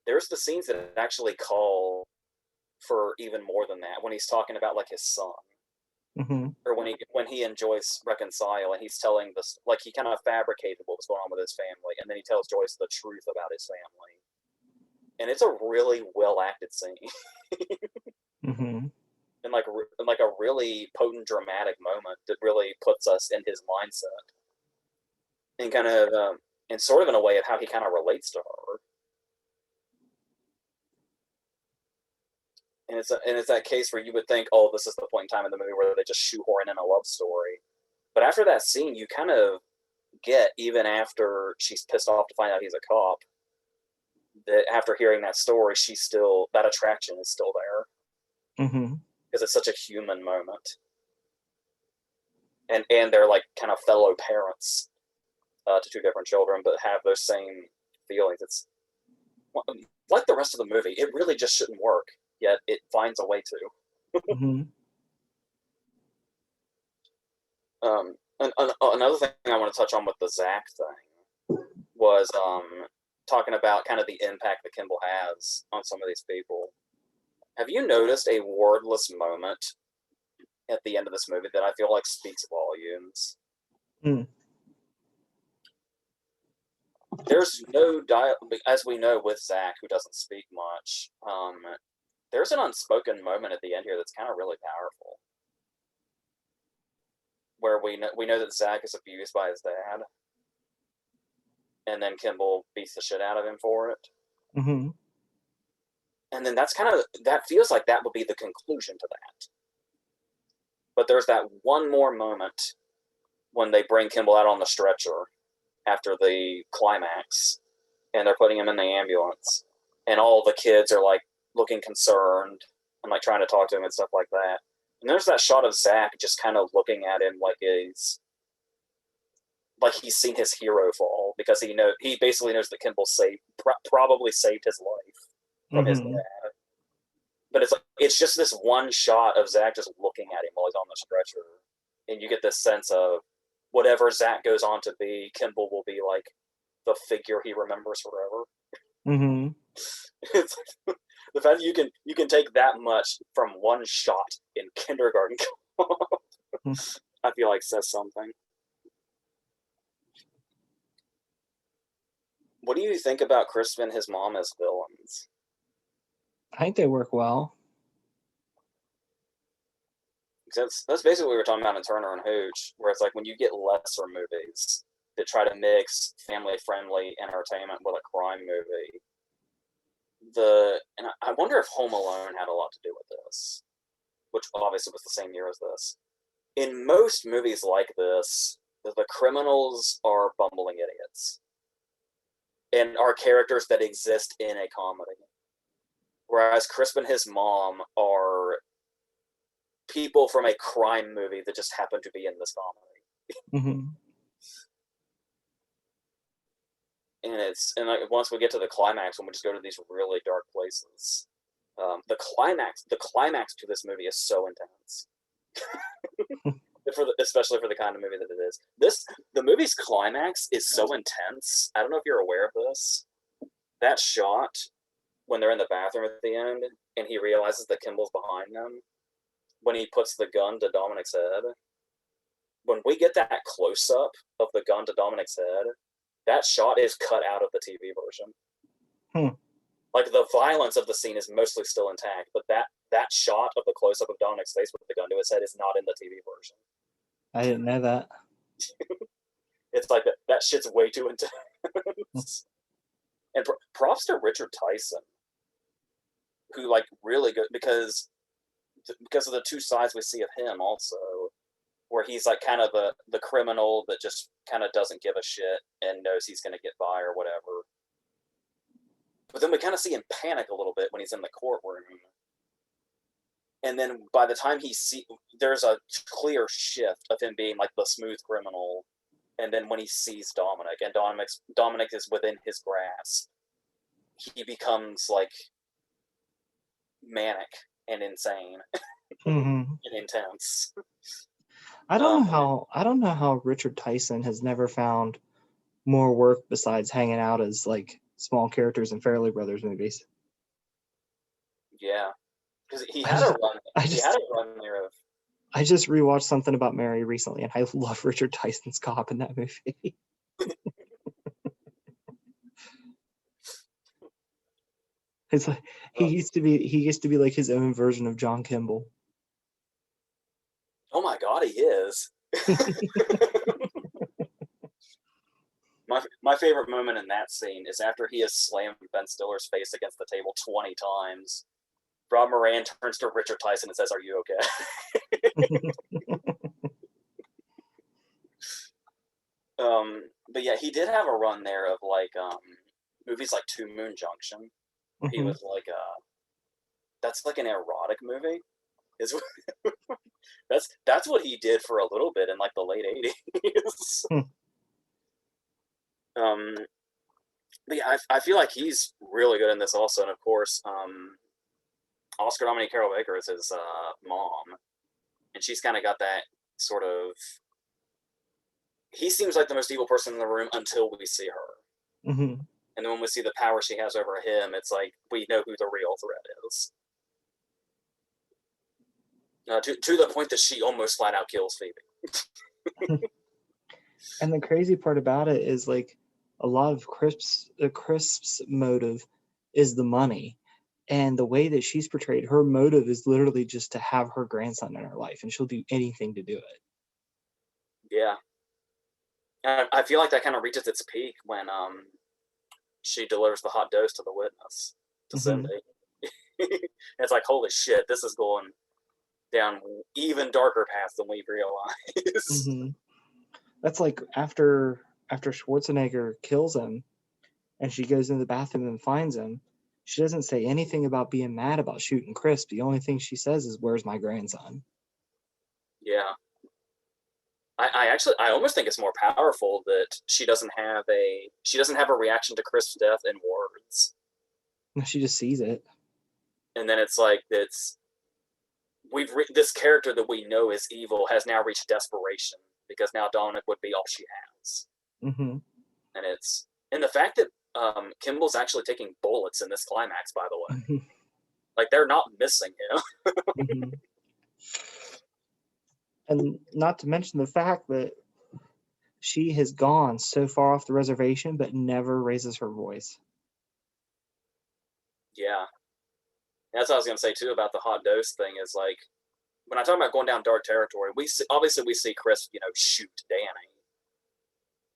there's the scenes that actually call for even more than that when he's talking about like his son Mm-hmm. or when he and Joyce reconcile and he's telling this like he kind of fabricated what was going on with his family and then he tells Joyce the truth about his family and it's a really well acted scene. Mm-hmm. and like a really potent dramatic moment that really puts us in his mindset and kind of and sort of in a way of how he kind of relates to her. And it's that case where you would think, oh, this is the point in time in the movie where they just shoehorn in a love story. But after that scene, you kind of get, even after she's pissed off to find out he's a cop, that after hearing that story, that attraction is still there Mm-hmm. because it's such a human moment. And they're like kind of fellow parents to two different children, but have those same feelings. It's like the rest of the movie. It really just shouldn't work, yet it finds a way to. Mm-hmm. Another thing I want to touch on with the Zach thing was talking about kind of the impact that Kimball has on some of these people. Have you noticed a wordless moment at the end of this movie that I feel like speaks volumes? Mm. There's no dialogue, as we know with Zach, who doesn't speak much. There's an unspoken moment at the end here that's kind of really powerful, where we know that Zach is abused by his dad, and then Kimball beats the shit out of him for it. Mm-hmm. And then that feels like that would be the conclusion to that. But there's that one more moment when they bring Kimball out on the stretcher after the climax, and they're putting him in the ambulance, and all the kids are like looking concerned and like trying to talk to him and stuff like that. And there's that shot of Zach just kind of looking at him like he's seen his hero fall because he basically knows that Kimball probably saved his life from his Mm-hmm. dad. But it's just this one shot of Zach just looking at him while he's on the stretcher, and you get this sense of whatever Zach goes on to be, Kimball will be like the figure he remembers forever. Mm-hmm. It's, The fact that you can take that much from one shot in kindergarten, I feel like says something. What do you think about Crispin and his mom as villains? I think they work well. Because that's basically what we were talking about in Turner and Hooch, where it's like when you get lesser movies that try to mix family-friendly entertainment with a crime movie. I wonder if Home Alone had a lot to do with this, which obviously was the same year as this. In most movies like this, the criminals are bumbling idiots and are characters that exist in a comedy. Whereas Crispin and his mom are people from a crime movie that just happen to be in this comedy. Mm-hmm. And like, once we get to the climax, when we just go to these really dark places, the climax to this movie is so intense. Especially for the kind of movie that it is. The movie's climax is so intense. I don't know if you're aware of this. That shot when they're in the bathroom at the end and he realizes that Kimball's behind them, when he puts the gun to Dominic's head, when we get that close up of the gun to Dominic's head, that shot is cut out of the TV version. Like the violence of the scene is mostly still intact, but that shot of the close up of Dominic's face with the gun to his head is not in the TV version. I didn't know that. It's like that shit's way too intense. And props to Richard Tyson, who like really good because of the two sides we see of him also, where he's like kind of the criminal that just kind of doesn't give a shit and knows he's going to get by or whatever. But then we kind of see him panic a little bit when he's in the courtroom. And then by the time there's a clear shift of him being like the smooth criminal. And then when he sees Dominic and Dominic is within his grasp, he becomes like manic and insane Mm-hmm. and intense. I don't know how Richard Tyson has never found more work besides hanging out as like small characters in Fairley Brothers movies. Yeah, because he had a run there of. I just rewatched Something About Mary recently, and I love Richard Tyson's cop in that movie. It's like he used to be like his own version of John Kimball. Oh my God, he is. My favorite moment in that scene is after he has slammed Ben Stiller's face against the table 20 times. Rob Moran turns to Richard Tyson and says, "Are you okay?" But yeah, he did have a run there of like movies like Two Moon Junction. Mm-hmm. He was like that's like an erotic movie. That's what he did for a little bit in like the late 80s. But yeah, I feel like he's really good in this also, and of course, Oscar nominated Carol Baker is his mom, and she's kind of got that sort of. He seems like the most evil person in the room until we see her, mm-hmm. And then when we see the power she has over him, it's like we know who the real threat is. To the point that she almost flat out kills Phoebe. And the crazy part about it is like a lot of Crisp's motive is the money. And the way that she's portrayed, her motive is literally just to have her grandson in her life, and she'll do anything to do it. Yeah. I feel like that kind of reaches its peak when she delivers the hot dose to the witness, to mm-hmm. Cindy. It's like, holy shit, this is going down even darker path than we realize. Mm-hmm. That's like after Schwarzenegger kills him and she goes into the bathroom and finds him, she doesn't say anything about being mad about shooting Crisp. The only thing she says is, "Where's my grandson?" Yeah. I almost think it's more powerful that she doesn't have a reaction to Crisp's death in words. She just sees it. And then it's like this character that we know is evil has now reached desperation because now Dominic would be all she has. Mm-hmm. And the fact that Kimball's actually taking bullets in this climax, by the way. Like, they're not missing him. Mm-hmm. And not to mention the fact that she has gone so far off the reservation, but never raises her voice. Yeah. That's what I was going to say, too, about the hot dose thing is, like, when I talk about going down dark territory, obviously we see Chris, shoot Danny.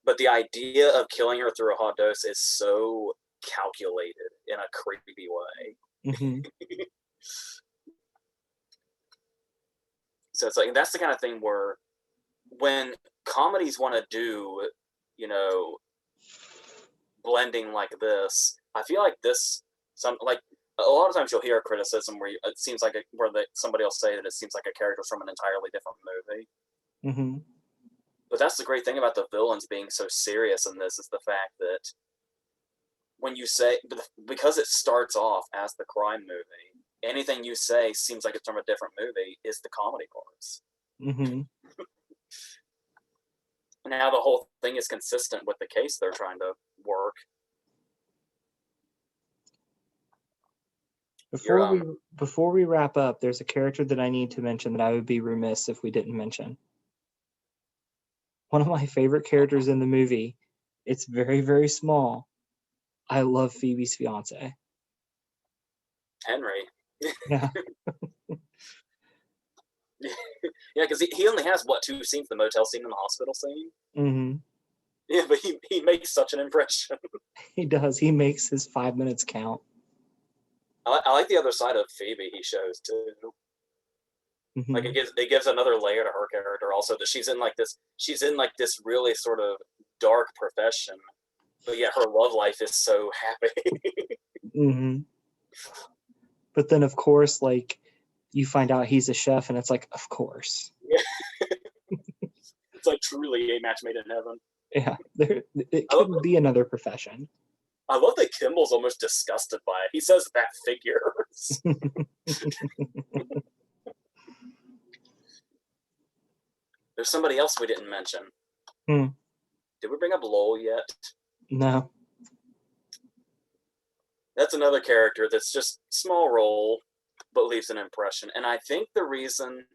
But the idea of killing her through a hot dose is so calculated in a creepy way. Mm-hmm. So it's like, that's the kind of thing where when comedies want to do, blending like this, I feel like a lot of times you'll hear a criticism where it seems like somebody will say that it seems like a character's from an entirely different movie. Mm-hmm. But that's the great thing about the villains being so serious in this, is the fact that when you say, because it starts off as the crime movie, anything you say seems like it's from a different movie is the comedy parts. Mm-hmm. Now the whole thing is consistent with the case they're trying to work. Before we wrap up, there's a character that I need to mention that I would be remiss if we didn't mention. One of my favorite characters in the movie. It's very, very small. I love Phoebe's fiance. Henry. Yeah. Yeah, because he only has, what, 2 scenes, the motel scene and the hospital scene? Mm-hmm. Yeah, but he makes such an impression. He does. He makes his 5 minutes count. I like the other side of Phoebe he shows, too. Mm-hmm. Like, it gives another layer to her character also, that she's in like this really sort of dark profession, but yet her love life is so happy. Mm-hmm. But then, of course, like, you find out he's a chef, and it's like, of course. Yeah. It's like truly a match made in heaven. Yeah, it couldn't be another profession. I love that Kimball's almost disgusted by it. He says that figures. There's somebody else we didn't mention. Hmm. Did we bring up Lowell yet? No. That's another character that's just small role, but leaves an impression. And I think the reason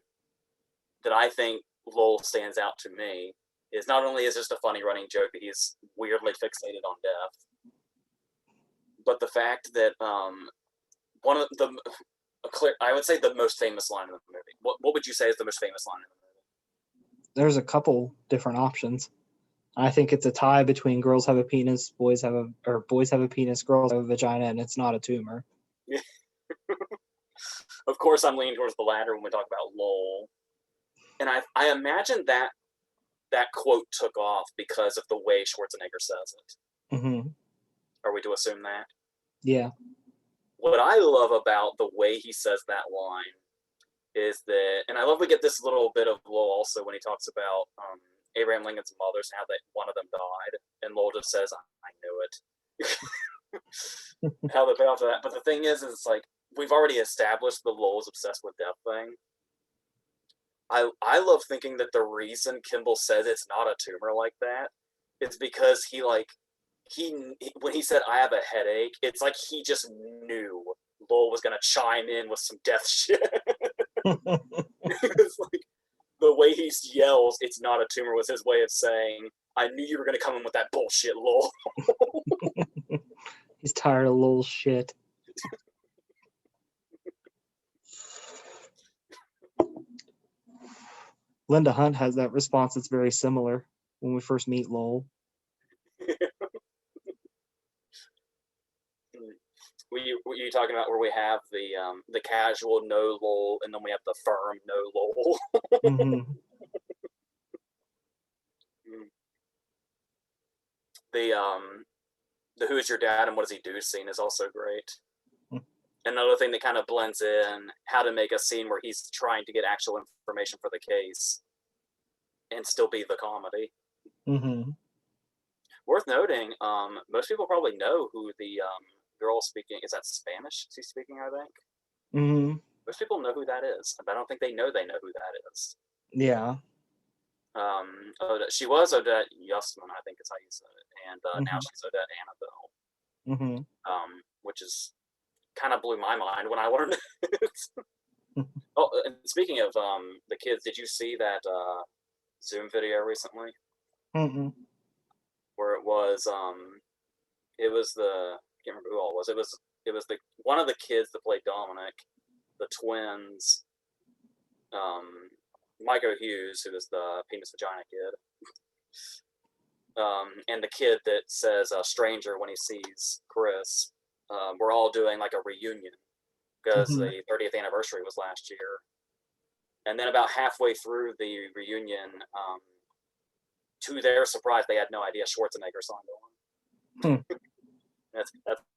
that I think Lowell stands out to me is not only is just a funny running joke that he's weirdly fixated on death, but the fact that one of the I would say the most famous line in the movie. What would you say is the most famous line in the movie? There's a couple different options. I think it's a tie between girls have a penis, boys have a penis, girls have a vagina, and it's not a tumor. Yeah. Of course, I'm leaning towards the latter when we talk about Lowell. And I imagine that quote took off because of the way Schwarzenegger says it. Mm-hmm. Are we to assume that? Yeah. What I love about the way he says that line is that, and I love we get this little bit of Lowell also when he talks about Abraham Lincoln's mothers and how that one of them died, and Lowell just says, "I knew it." How they pay off of that. But the thing is it's like, we've already established the Lowell's obsessed with death thing. I love thinking that the reason Kimball says it's not a tumor like that is because he when he said, "I have a headache," it's like he just knew Lowell was gonna chime in with some death shit. It's like the way he yells, "It's not a tumor," was his way of saying, "I knew you were gonna come in with that bullshit, Lowell." He's tired of Lowell's shit. Linda Hunt has that response that's very similar when we first meet Lowell. Were you talking about where we have the casual no Lowell, and then we have the firm no Lowell? Mm-hmm. The "Who's Your Dad and What Does He Do" scene is also great. Mm-hmm. Another thing that kind of blends in how to make a scene where he's trying to get actual information for the case and still be the comedy. Mm-hmm. Worth noting, most people probably know who the girl speaking, is that Spanish she's speaking, I think. Mm-hmm. Most people know who that is, but I don't think they know who that is. Yeah. She was Odette Yustman, I think is how you said it, and now Mm-hmm. she's Odette Annabelle, Mm-hmm. which is kind of blew my mind when I learned it. Oh, and speaking of the kids, did you see that Zoom video recently Mm-mm. where it was the I can't remember who all it was. It was the one of the kids that played Dominic, the twins, Michael Hughes, who was the penis vagina kid, and the kid that says stranger when he sees Chris. We're all doing like a reunion because Mm-hmm. the 30th anniversary was last year. And then about halfway through the reunion, to their surprise, they had no idea Schwarzenegger signed on. Hmm. That's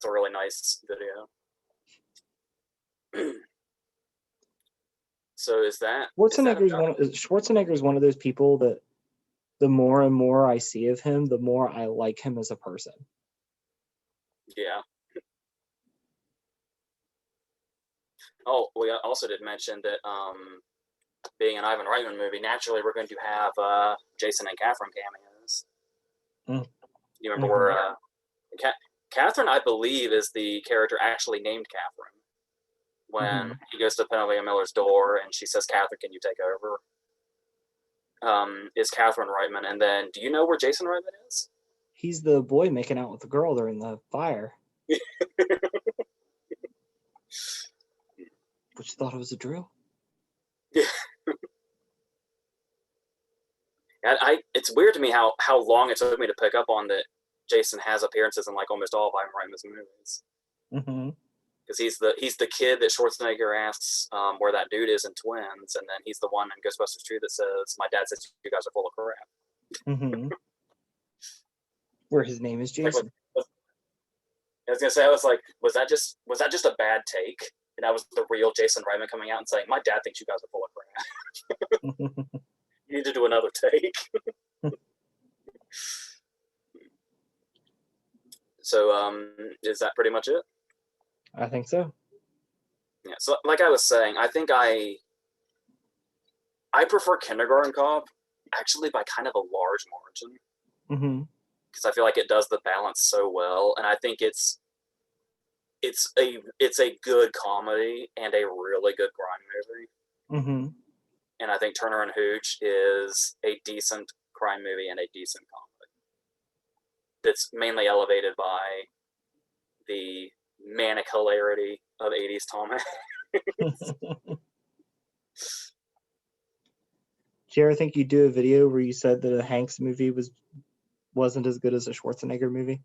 a really nice video. So is that about Schwarzenegger is one of those people that the more and more I see of him, the more I like him as a person. yeah? Oh, we also did mention that being an Ivan Reitman movie, naturally we're going to have Jason and Catherine cameos. Mm. You remember Mm-hmm. where Catherine, I believe, is the character actually named Catherine when Mm-hmm. he goes to Penelope Miller's door and she says, "Catherine, can you take over?" Is Catherine Reitman, and then do you know where Jason Reitman is? He's the boy making out with the girl during the fire, which thought it was a drill. Yeah. It's weird to me how long it took me to pick up on that Jason has appearances in like almost all of Ivan Reitman's movies. Mm-hmm. Because he's the kid that Schwarzenegger asks where that dude is in Twins, and then he's the one in Ghostbusters 2 that says, "My dad says you guys are full of crap." Mm-hmm. Where his name is Like, Jason. I was gonna say, I was like, was that just a bad take? And that was the real Jason Reitman coming out and saying, "My dad thinks you guys are full of crap. You need to do another take." So, is that pretty much it? I think so. Yeah. So, like I was saying, I think I prefer Kindergarten Cop actually by kind of a large margin Mm-hmm. because I feel like it does the balance so well, and I think it's a good comedy and a really good crime movie. Mm-hmm. And I think Turner and Hooch is a decent crime movie and a decent comedy that's mainly elevated by the manic hilarity of 80s Tom Hanks. Do you ever think you'd do a video where you said that a Hanks movie wasn't as good as a Schwarzenegger movie?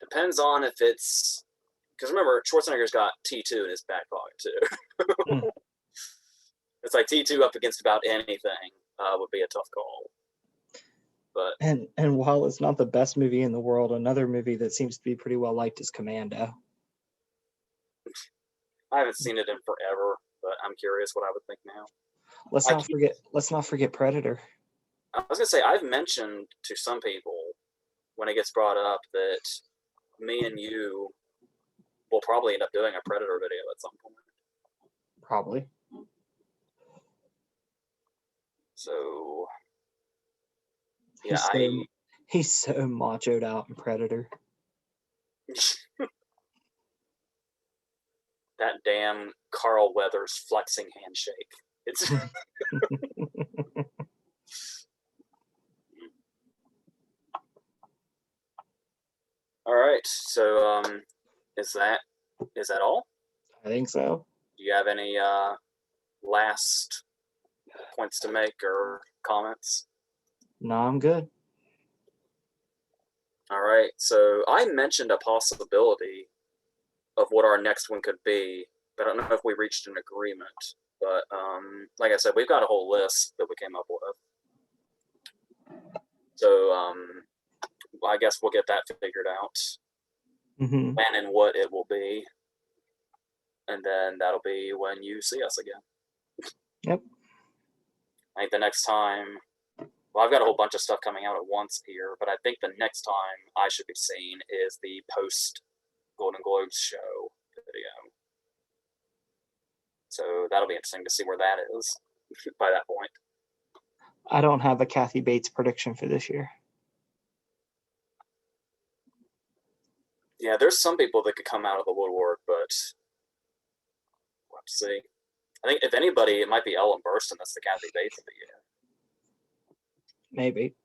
Depends on if it's because remember Schwarzenegger's got T2 in his back pocket too. Mm. It's like T2 up against about anything would be a tough call. But And while it's not the best movie in the world, another movie that seems to be pretty well liked is Commando. I haven't seen it in forever. But I'm curious what I would think now. Let's not forget Predator. I was gonna say I've mentioned to some people when it gets brought up that me and you will probably end up doing a Predator video at some point. Probably. So yeah, He's so machoed out in Predator. that damn Carl Weathers flexing handshake. It's all right. So is that all? I think so. Do you have any last points to make or comments? No, I'm good. All right. So I mentioned a possibility of what our next one could be, but I don't know if we reached an agreement. But like I said, we've got a whole list that we came up with. So I guess we'll get that figured out. Mm-hmm. When and what it will be. And then that'll be when you see us again. Yep. I think the next time, well, I've got a whole bunch of stuff coming out at once here, but I think the next time I should be seeing is the post Golden Globes show video. So that'll be interesting to see where that is by that point. I don't have a Kathy Bates prediction for this year. Yeah, there's some people that could come out of the woodwork, but we'll have to see. I think if anybody, it might be Ellen Burstyn. That's the Kathy Bates of the year. Maybe.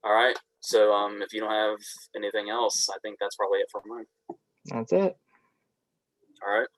All right. So if you don't have anything else, I think that's probably it for mine. That's it. All right.